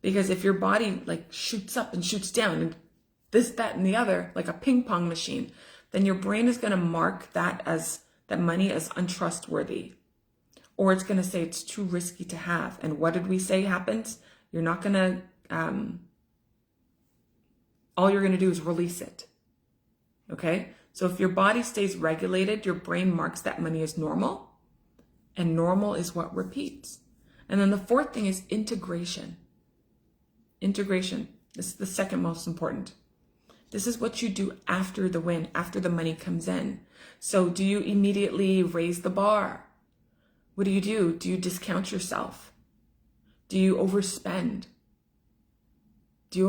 Because if your body like shoots up and shoots down and this, that, and the other, like a ping pong machine, then your brain is going to mark that money as untrustworthy. Or it's going to say it's too risky to have. And what did we say happens? You're not going to, all you're going to do is release it. Okay? So if your body stays regulated, your brain marks that money as normal. And normal is what repeats. And then the 4th thing is integration. Integration. This is the second most important. This is what you do after the win, after the money comes in. So do you immediately raise the bar? What do? Do you discount yourself? Do you overspend? Do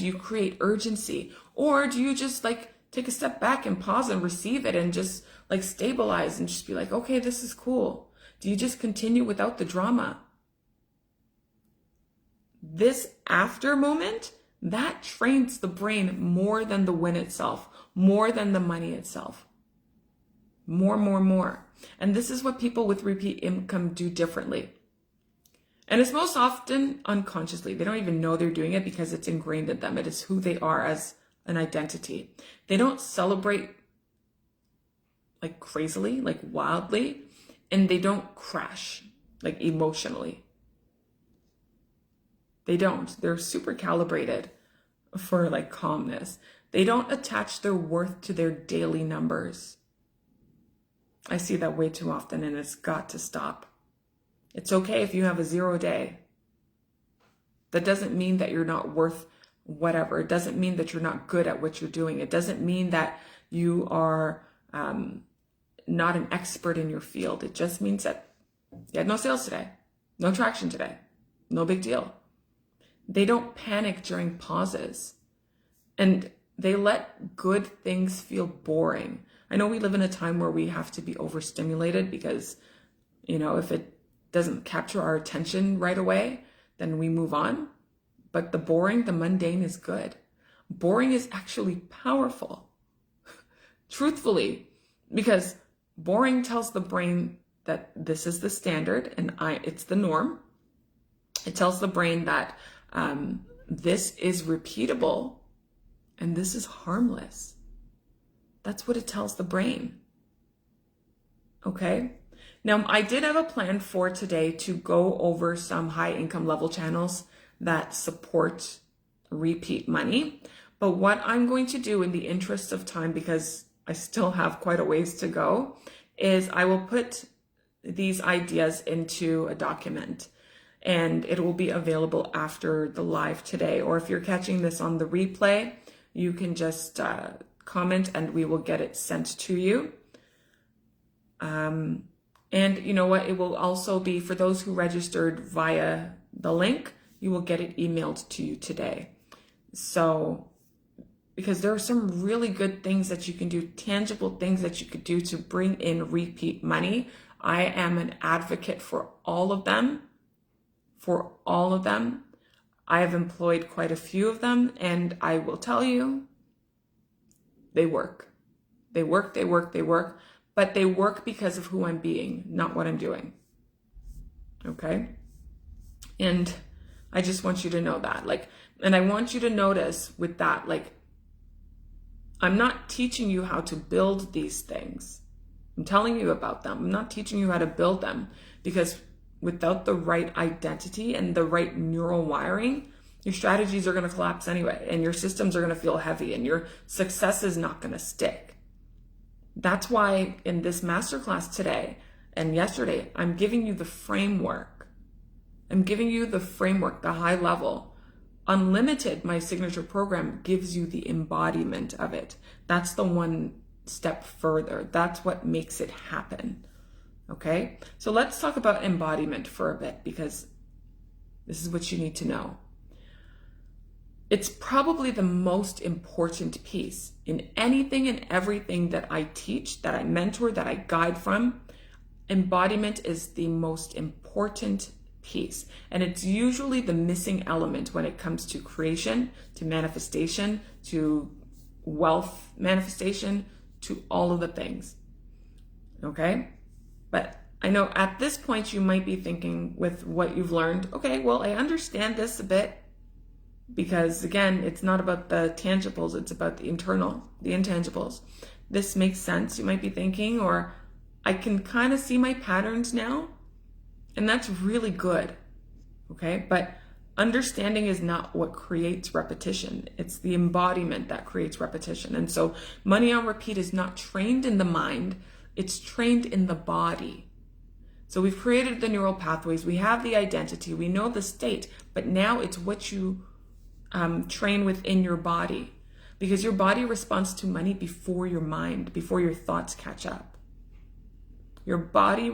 you create urgency? Or do you just like take a step back and pause and receive it and just like stabilize and just be like, okay, this is cool? Do you just continue without the drama? This after moment, that trains the brain more than the win itself, more than the money itself. More. And this is what people with repeat income do differently. And it's most often unconsciously. They don't even know they're doing it because it's ingrained in them. It is who they are as an identity. They don't celebrate like crazily, like wildly, and they don't crash like emotionally. They don't. They're super calibrated for like calmness. They don't attach their worth to their daily numbers. I see that way too often, and it's got to stop. It's okay if you have a 0 day. That doesn't mean that you're not worth whatever. It doesn't mean that you're not good at what you're doing. It doesn't mean that you are not an expert in your field. It just means that you had no sales today, no traction today, no big deal. They don't panic during pauses, and they let good things feel boring. I know we live in a time where we have to be overstimulated because, if it doesn't capture our attention right away, then we move on. But the boring, the mundane is good. Boring is actually powerful, truthfully, because boring tells the brain that this is the standard and it's the norm. It tells the brain that this is repeatable and this is harmless. That's what it tells the brain. Okay? Now, I did have a plan for today to go over some high income level channels that support repeat money. But what I'm going to do in the interest of time, because I still have quite a ways to go, is I will put these ideas into a document and it will be available after the live today. Or if you're catching this on the replay, you can just comment and we will get it sent to you. And you know what? It will also be for those who registered via the link, you will get it emailed to you today. So, because there are some really good things that you can do, tangible things that you could do to bring in repeat money. I am an advocate for all of them. I have employed quite a few of them, and I will tell you, they work. They work, but they work because of who I'm being, not what I'm doing. Okay? And I just want you to know that. And I want you to notice with that, I'm not teaching you how to build these things. I'm telling you about them. I'm not teaching you how to build them, because without the right identity and the right neural wiring, your strategies are going to collapse anyway, and your systems are going to feel heavy, and your success is not going to stick. That's why in this masterclass today and yesterday, I'm giving you the framework. The high level. Unlimited, my signature program, gives you the embodiment of it. That's the one step further. That's what makes it happen. Okay? So let's talk about embodiment for a bit, because this is what you need to know. It's probably the most important piece in anything and everything that I teach, that I mentor, that I guide from. Embodiment is the most important piece. And it's usually the missing element when it comes to creation, to manifestation, to wealth manifestation, to all of the things. Okay? But I know at this point you might be thinking, with what you've learned, okay, well, I understand this a bit, because again, it's not about the tangibles, it's about the internal, the intangibles. This makes sense, you might be thinking, or I can kind of see my patterns now, and that's really good. Okay? But understanding is not what creates repetition. It's the embodiment that creates repetition. And so money on repeat is not trained in the mind, it's trained in the body. So we've created the neural pathways, we have the identity, we know the state, but now it's what you train within your body, because your body responds to money before your mind, before your thoughts catch up. Your body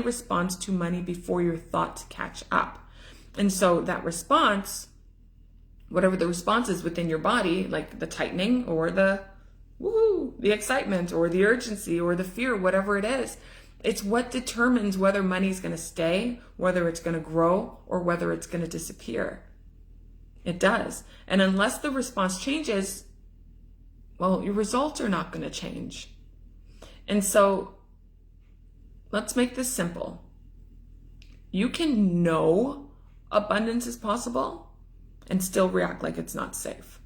responds to money before your thoughts catch up. And so that response, whatever the response is within your body, like the tightening or the woohoo, the excitement or the urgency or the fear, whatever it is, it's what determines whether money's going to stay, whether it's going to grow, or whether it's going to disappear. It does. And unless the response changes, well, your results are not going to change. And so let's make this simple. You can know abundance is possible and still react like it's not safe.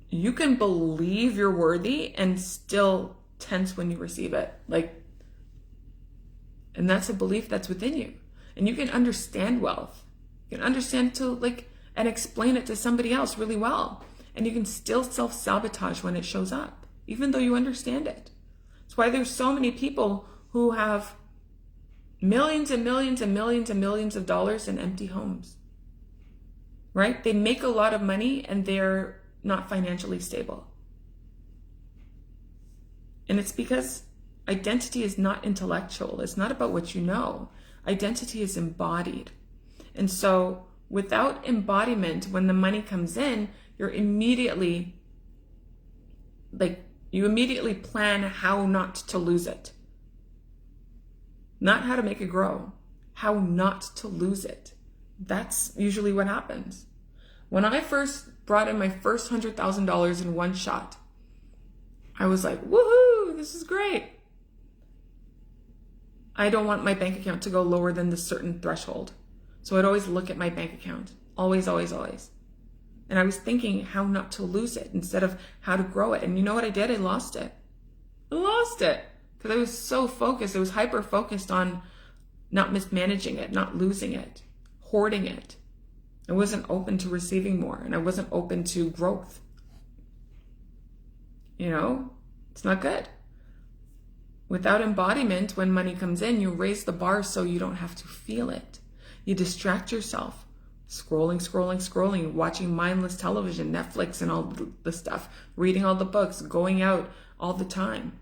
You can believe you're worthy and still tense when you receive it. And that's a belief that's within you. And you can understand wealth. You can understand and explain it to somebody else really well. And you can still self-sabotage when it shows up, even though you understand it. That's why there's so many people who have millions and millions and millions and millions of dollars in empty homes, right? They make a lot of money and they're not financially stable. And it's because identity is not intellectual. It's not about what you know. Identity is embodied. And so without embodiment, when the money comes in, you immediately plan how not to lose it. Not how to make it grow, how not to lose it. That's usually what happens. When I first brought in my first $100,000 in one shot, I was like, woohoo, this is great. I don't want my bank account to go lower than this certain threshold. So I'd always look at my bank account. Always, always, always. And I was thinking how not to lose it instead of how to grow it. And you know what I did? I lost it. I lost it because I was so focused. I was hyper-focused on not mismanaging it, not losing it, hoarding it. I wasn't open to receiving more, and I wasn't open to growth. It's not good. Without embodiment, when money comes in, you raise the bar so you don't have to feel it. You distract yourself, scrolling, watching mindless television, Netflix and all the stuff, reading all the books, going out all the time.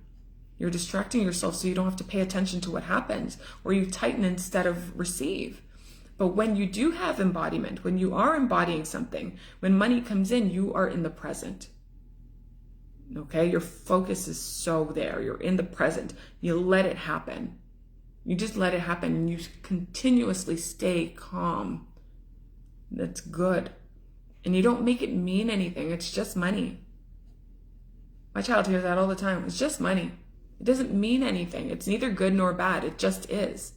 You're distracting yourself so you don't have to pay attention to what happens, or you tighten instead of receive. But when you do have embodiment, when you are embodying something, when money comes in, you are in the present. Okay, your focus is so there. You're in the present. You let it happen. You just let it happen and you continuously stay calm. That's good. And you don't make it mean anything. It's just money. My child hears that all the time. It's just money. It doesn't mean anything. It's neither good nor bad. It just is.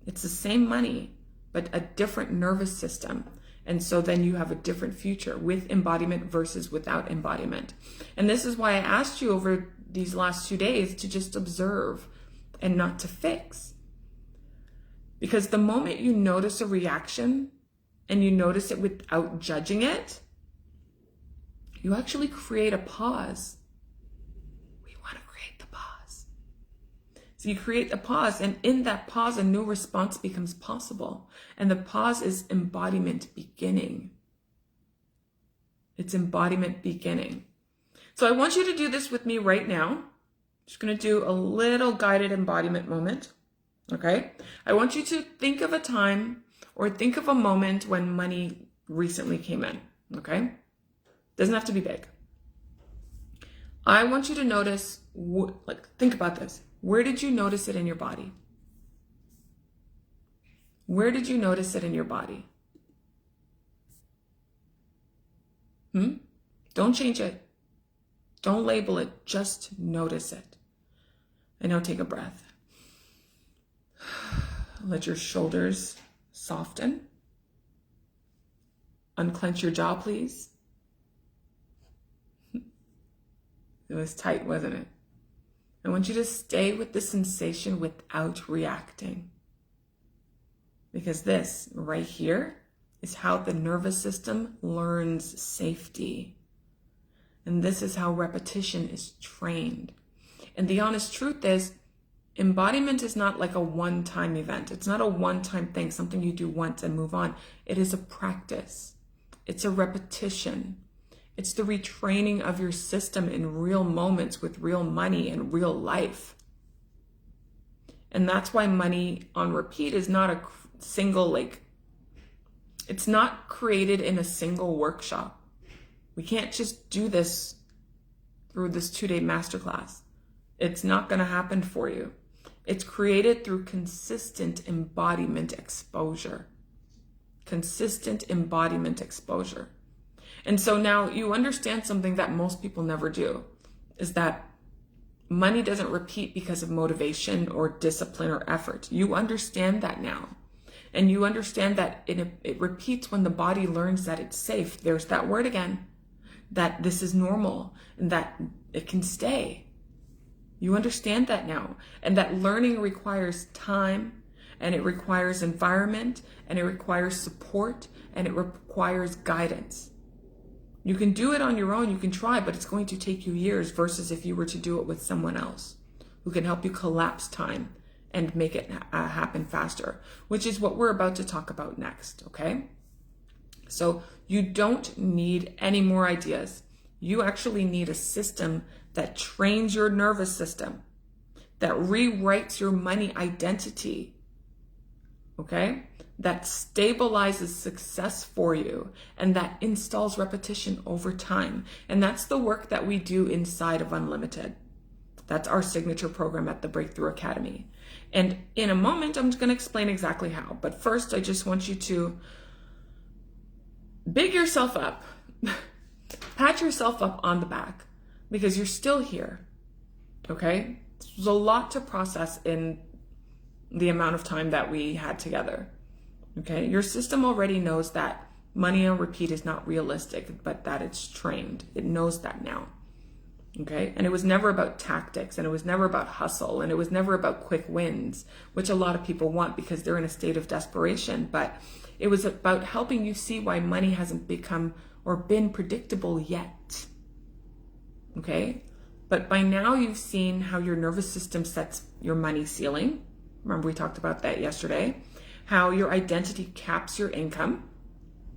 It's the same money, but a different nervous system. And so then you have a different future with embodiment versus without embodiment. And this is why I asked you over these last 2 days to just observe and not to fix. Because the moment you notice a reaction and you notice it without judging it, you actually create a pause. We want to create the pause. So you create a pause, and in that pause, a new response becomes possible. And the pause is embodiment beginning. It's embodiment beginning. So I want you to do this with me right now. I'm just going to do a little guided embodiment moment. Okay? I want you to think of a time or think of a moment when money recently came in. Okay? Doesn't have to be big. I want you to notice, think about this. Where did you notice it in your body? Where did you notice it in your body? Don't change it. Don't label it. Just notice it. And now take a breath. Let your shoulders soften. Unclench your jaw, please. It was tight, wasn't it? I want you to stay with the sensation without reacting. Because this right here is how the nervous system learns safety. And this is how repetition is trained. And the honest truth is, embodiment is not like a one-time event. It's not a one-time thing, something you do once and move on. It is a practice. It's a repetition. It's the retraining of your system in real moments with real money and real life. And that's why money on repeat is not a single, it's not created in a single workshop. We can't just do this through this 2-day masterclass. It's not going to happen for you. It's created through consistent embodiment exposure. Consistent embodiment exposure. And so now you understand something that most people never do, is that money doesn't repeat because of motivation or discipline or effort. You understand that now. And you understand that it repeats when the body learns that it's safe. There's that word again, that this is normal and that it can stay. You understand that now. And that learning requires time, and it requires environment, and it requires support, and it requires guidance. You can do it on your own, you can try, but it's going to take you years versus if you were to do it with someone else who can help you collapse time and make it happen faster, which is what we're about to talk about next, okay? So you don't need any more ideas. You actually need a system that trains your nervous system, that rewrites your money identity, okay? That stabilizes success for you, and that installs repetition over time. And that's the work that we do inside of Unlimited. That's our signature program at the Breakthrough Academy. And in a moment, I'm just going to explain exactly how. But first, I just want you to big yourself up, pat yourself up on the back, because you're still here, okay? There's a lot to process in the amount of time that we had together, okay? Your system already knows that money on repeat is not realistic, but that it's trained. It knows that now, okay? And it was never about tactics, and it was never about hustle, and it was never about quick wins, which a lot of people want because they're in a state of desperation. But it was about helping you see why money hasn't become or been predictable yet, okay? But by now you've seen how your nervous system sets your money ceiling. Remember, we talked about that yesterday. How your identity caps your income.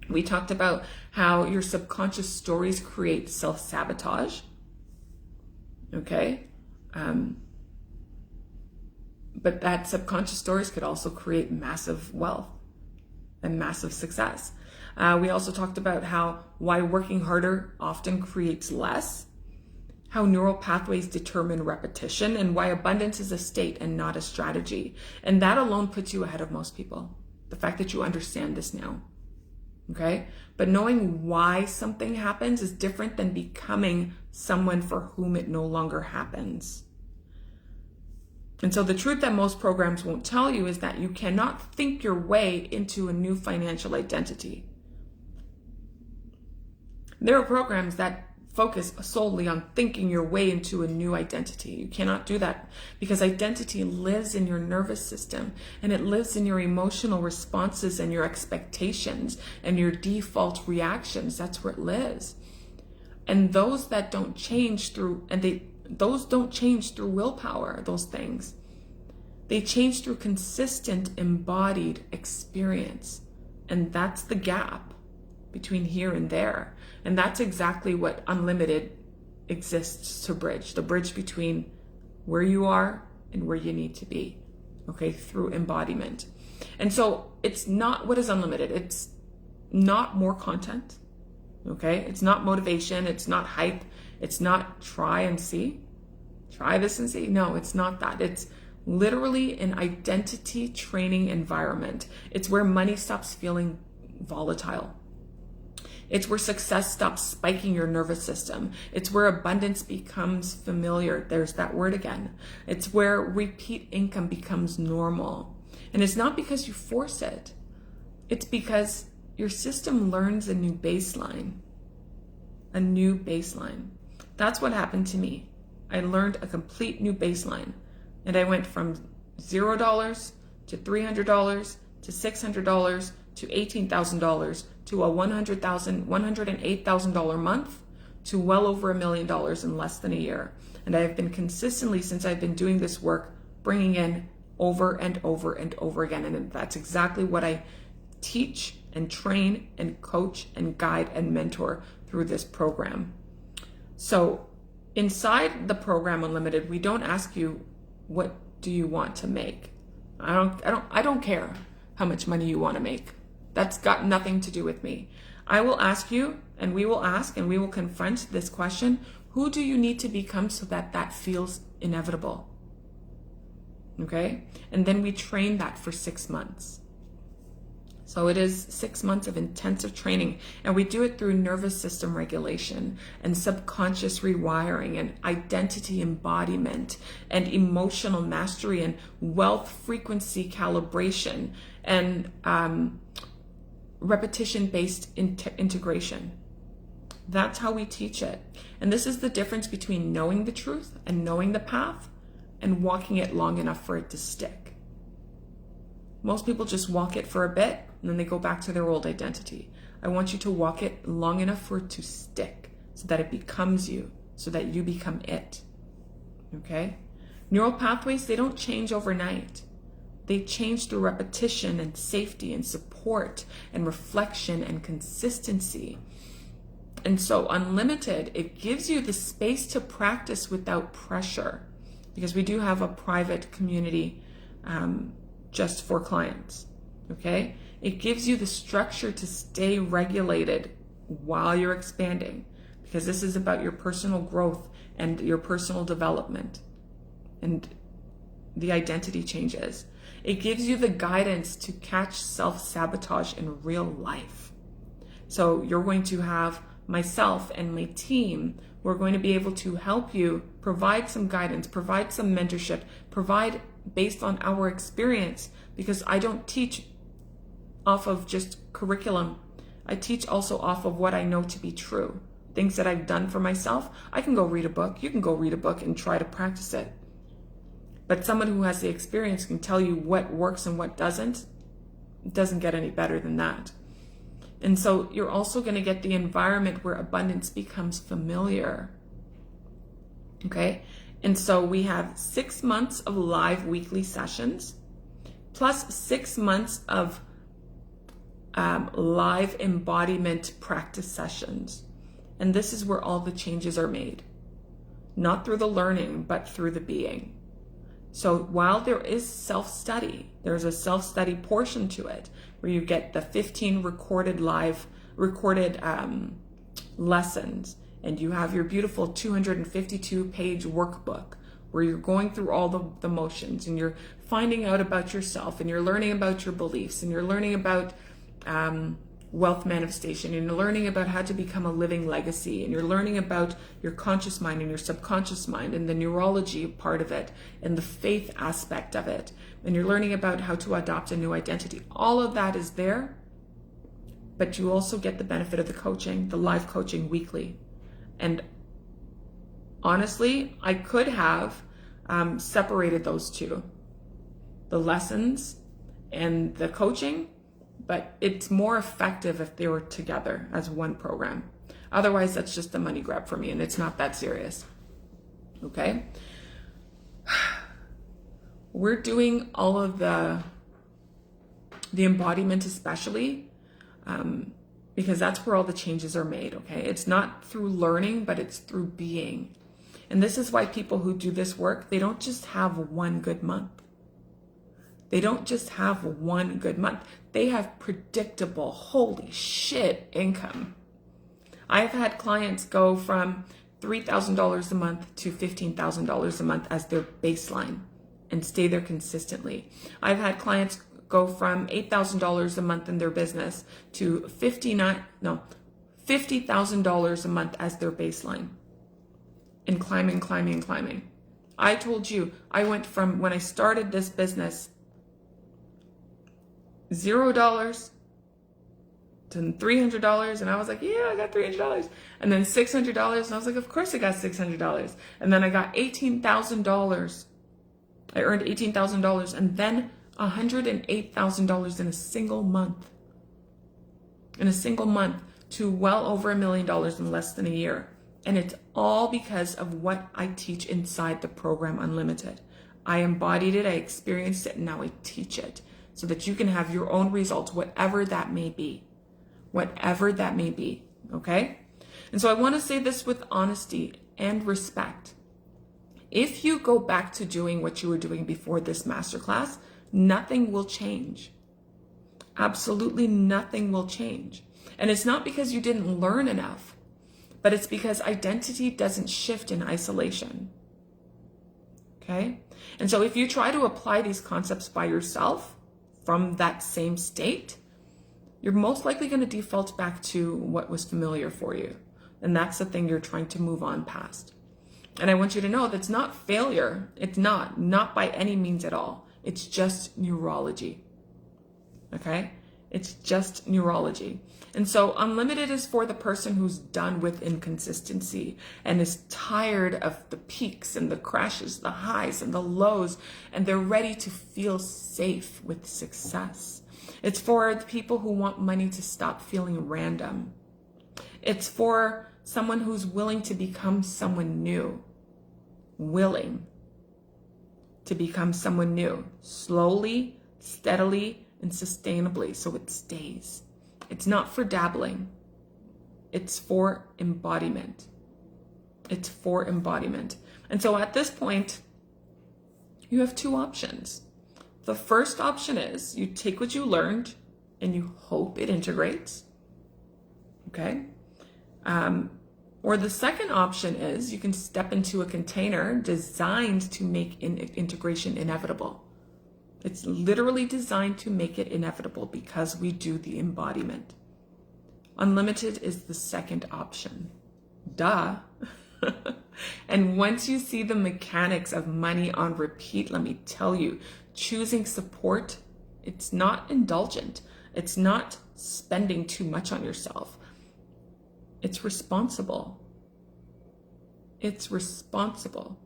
We talked about how your subconscious stories create self-sabotage. Okay? But that subconscious stories could also create massive wealth and massive success. We also talked about why working harder often creates less, how neural pathways determine repetition, and why abundance is a state and not a strategy. And that alone puts you ahead of most people. The fact that you understand this now, okay? But knowing why something happens is different than becoming someone for whom it no longer happens. And so the truth that most programs won't tell you is that you cannot think your way into a new financial identity. There are programs that focus solely on thinking your way into a new identity. You cannot do that because identity lives in your nervous system, and it lives in your emotional responses and your expectations and your default reactions. That's where it lives. And those that don't change those don't change through willpower, those things. They change through consistent embodied experience. And that's the gap between here and there. And that's exactly what Unlimited exists to bridge, the bridge between where you are and where you need to be, okay, through embodiment. And so it's not, what is Unlimited? It's not more content, okay? It's not motivation, it's not hype, it's not try and see, try this and see. No, it's not that. It's literally an identity training environment. It's where money stops feeling volatile. It's where success stops spiking your nervous system. It's where abundance becomes familiar. There's that word again. It's where repeat income becomes normal. And it's not because you force it. It's because your system learns a new baseline. A new baseline. That's what happened to me. I learned a complete new baseline. And I went from $0 to $300 to $600 to $18,000 to a $108,000 month to well over $1 million in less than a year. And I have been consistently, since I've been doing this work, bringing in over and over and over again. And that's exactly what I teach and train and coach and guide and mentor through through this program. So inside the program Unlimited, we don't ask you, what do you want to make? I don't care how much money you want to make. That's got nothing to do with me. I will ask you, and we will ask, and we will confront this question: who do you need to become so that that feels inevitable? Okay? And then we train that for 6 months. So it is 6 months of intensive training, and we do it through nervous system regulation and subconscious rewiring and identity embodiment and emotional mastery and wealth frequency calibration and repetition-based integration. That's how we teach it. And this is the difference between knowing the truth and knowing the path and walking it long enough for it to stick. Most people just walk it for a bit and then they go back to their old identity. I want you to walk it long enough for it to stick so that it becomes you, so that you become it. Okay? Neural pathways, they don't change overnight. They change through repetition and safety and support and reflection and consistency. And so Unlimited, it gives you the space to practice without pressure, because we do have a private community just for clients, okay? It gives you the structure to stay regulated while you're expanding, because this is about your personal growth and your personal development and the identity changes. It gives you the guidance to catch self-sabotage in real life. So you're going to have myself and my team. We're going to be able to help you, provide some guidance, provide some mentorship, provide based on our experience, because I don't teach off of just curriculum. I teach also off of what I know to be true. Things that I've done for myself. I can go read a book. You can go read a book and try to practice it. But someone who has the experience can tell you what works and what doesn't. It doesn't get any better than that. And so you're also going to get the environment where abundance becomes familiar. Okay? And so we have 6 months of live weekly sessions, plus 6 months of live embodiment practice sessions. And this is where all the changes are made. Not through the learning, but through the being. So while there is self-study, there's a self-study portion to it where you get the 15 recorded lessons, and you have your beautiful 252-page workbook where you're going through all the motions, and you're finding out about yourself, and you're learning about your beliefs, and you're learning about wealth manifestation, and you're learning about how to become a living legacy, and you're learning about your conscious mind and your subconscious mind and the neurology part of it and the faith aspect of it, and you're learning about how to adopt a new identity. All of that is there, but you also get the benefit of the coaching, the live coaching weekly. And honestly, I could have separated those two, the lessons and the coaching, but it's more effective if they were together as one program. Otherwise, that's just a money grab for me, and it's not that serious. Okay? We're doing all of the embodiment especially, because that's where all the changes are made, okay? It's not through learning, but it's through being. And this is why people who do this work, they don't just have one good month. They don't just have one good month. They have predictable, holy shit, income. I've had clients go from $3,000 a month to $15,000 a month as their baseline and stay there consistently. I've had clients go from $8,000 a month in their business to $50,000 a month as their baseline, and climbing. I told you, I went from, when I started this business, $0 to $300, and I was like, yeah, I got $300, and then $600, and I was like, of course I got $600, and then I got $18,000. I earned $18,000, and then $108,000 in a single month. To well over $1 million in less than a year. And it's all because of what I teach inside the program Unlimited. I embodied it, I experienced it, and now I teach it so that you can have your own results, whatever that may be. Okay? And so I want to say this with honesty and respect. If you go back to doing what you were doing before this masterclass, nothing will change. Absolutely nothing will change. And it's not because you didn't learn enough, but it's because identity doesn't shift in isolation. Okay? And so if you try to apply these concepts by yourself from that same state, you're most likely going to default back to what was familiar for you. And that's the thing you're trying to move on past. And I want you to know that's not failure. It's not by any means at all. It's just neurology. Okay? It's just neurology. And so unlimited is for the person who's done with inconsistency and is tired of the peaks and the crashes, the highs and the lows, and they're ready to feel safe with success. It's for the people who want money to stop feeling random. It's for someone who's willing to become someone new. Willing to become someone new. Slowly, steadily, and sustainably, so it stays. It's not for dabbling. It's for embodiment. It's for embodiment. And so at this point, you have two options. The first option is you take what you learned and you hope it integrates. Okay? Or the second option is you can step into a container designed to make integration inevitable. It's literally designed to make it inevitable because we do the embodiment. Unlimited is the second option. Duh. And once you see the mechanics of money on repeat, let me tell you, choosing support, it's not indulgent. It's not spending too much on yourself. It's responsible. It's responsible.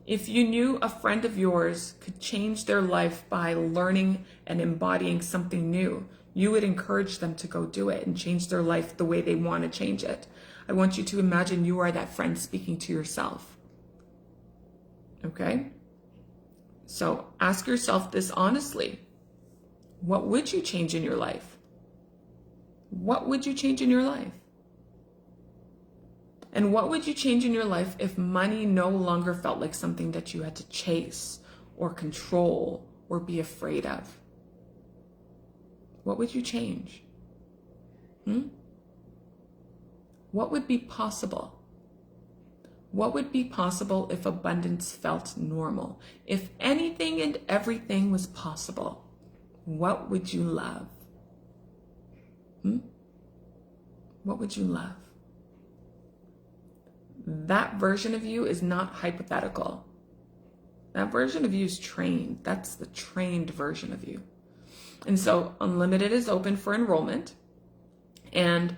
If you knew a friend of yours could change their life by learning and embodying something new, you would encourage them to go do it and change their life the way they want to change it. I want you to imagine you are that friend speaking to yourself. Okay? So ask yourself this honestly. What would you change in your life? What would you change in your life? And what would you change in your life if money no longer felt like something that you had to chase or control or be afraid of? What would you change? What would be possible? What would be possible if abundance felt normal? If anything and everything was possible, what would you love? What would you love? That version of you is not hypothetical. That version of you is trained. That's the trained version of you. And so Unlimited is open for enrollment. And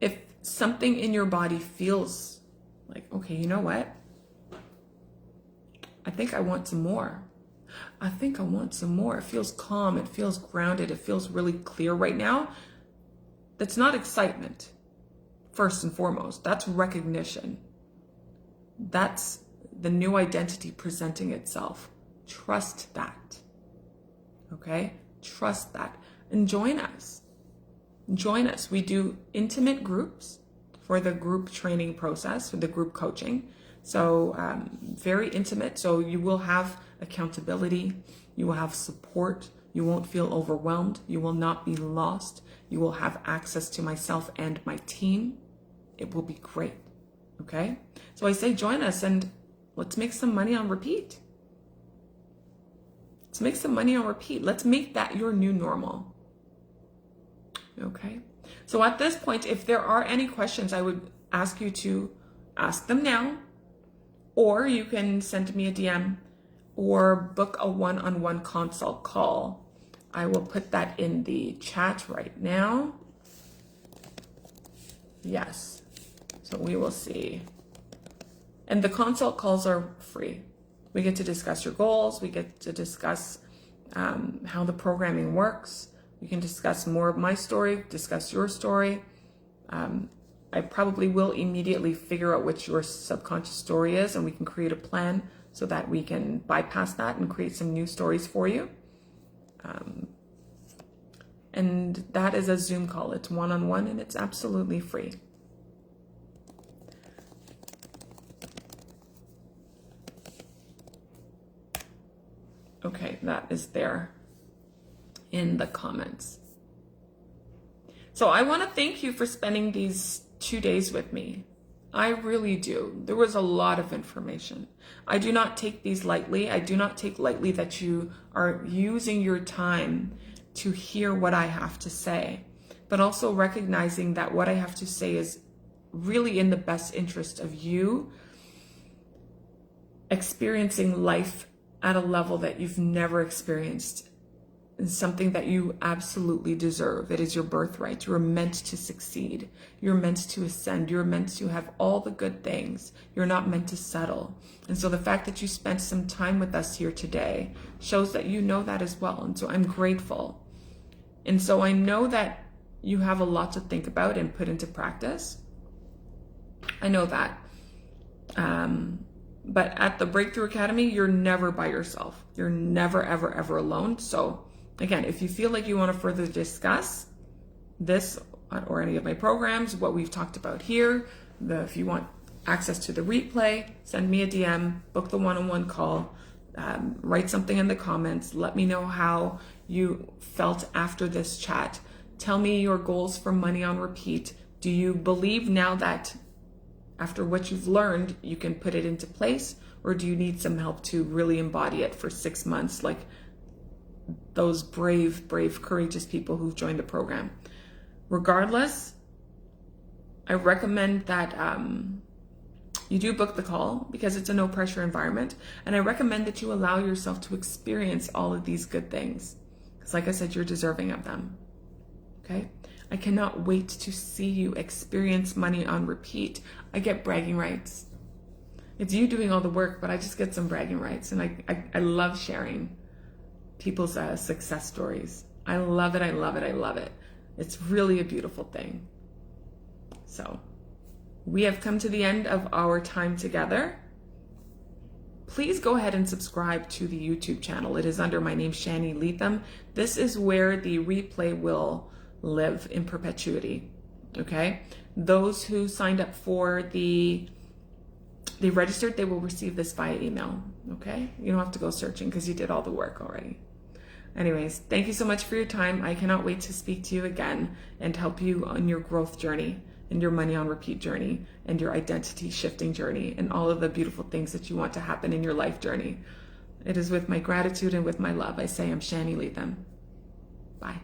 if something in your body feels like, okay, you know what? I think I want some more. I think I want some more. It feels calm. It feels grounded. It feels really clear right now. That's not excitement, first and foremost. That's recognition. That's the new identity presenting itself. Trust that. Okay? Trust that. And join us. Join us. We do intimate groups for the group training process, for the group coaching. So very intimate. So you will have accountability. You will have support. You won't feel overwhelmed. You will not be lost. You will have access to myself and my team. It will be great. Okay? So I say join us and let's make some money on repeat. Let's make some money on repeat. Let's make that your new normal. Okay? So at this point, if there are any questions, I would ask you to ask them now, or you can send me a DM or book a one-on-one consult call. I will put that in the chat right now. Yes. So we will see. And the consult calls are free. We get to discuss your goals. We get to discuss how the programming works. We can discuss more of my story, discuss your story. I probably will immediately figure out what your subconscious story is, and we can create a plan so that we can bypass that and create some new stories for you. And that is a Zoom call. It's one-on-one and it's absolutely free. Okay, that is there in the comments. So I want to thank you for spending these 2 days with me. I really do. There was a lot of information. I do not take these lightly. I do not take lightly that you are using your time to hear what I have to say, but also recognizing that what I have to say is really in the best interest of you experiencing life at a level that you've never experienced, and something that you absolutely deserve. It is your birthright. You're meant to succeed. You're meant to ascend. You're meant to have all the good things. You're not meant to settle. And so the fact that you spent some time with us here today shows that you know that as well. And so I'm grateful. And so I know that you have a lot to think about and put into practice. I know that. But at the Breakthrough Academy, you're never by yourself. You're never, ever, ever alone. So again, if you feel like you want to further discuss this or any of my programs, what we've talked about here, if you want access to the replay, send me a DM, book the one-on-one call, write something in the comments. Let me know how you felt after this chat. Tell me your goals for money on repeat. Do you believe now that after what you've learned, you can put it into place, or do you need some help to really embody it for 6 months, like those brave, courageous people who've joined the program? Regardless, I recommend that you do book the call, because it's a no pressure environment. And I recommend that you allow yourself to experience all of these good things, because like I said, you're deserving of them. Okay? I cannot wait to see you experience money on repeat. I get bragging rights. It's you doing all the work, but I just get some bragging rights. And I love sharing people's success stories. I love it. I love it. I love it. It's really a beautiful thing. So we have come to the end of our time together. Please go ahead and subscribe to the YouTube channel. It is under my name, Shani Leatham. This is where the replay will live in perpetuity. Okay? Those who signed up for they registered, they will receive this via email. Okay? You don't have to go searching because you did all the work already. Anyways, thank you so much for your time. I cannot wait to speak to you again and help you on your growth journey and your money on repeat journey and your identity shifting journey and all of the beautiful things that you want to happen in your life journey. It is with my gratitude and with my love I say I'm Shani Leatham. Bye.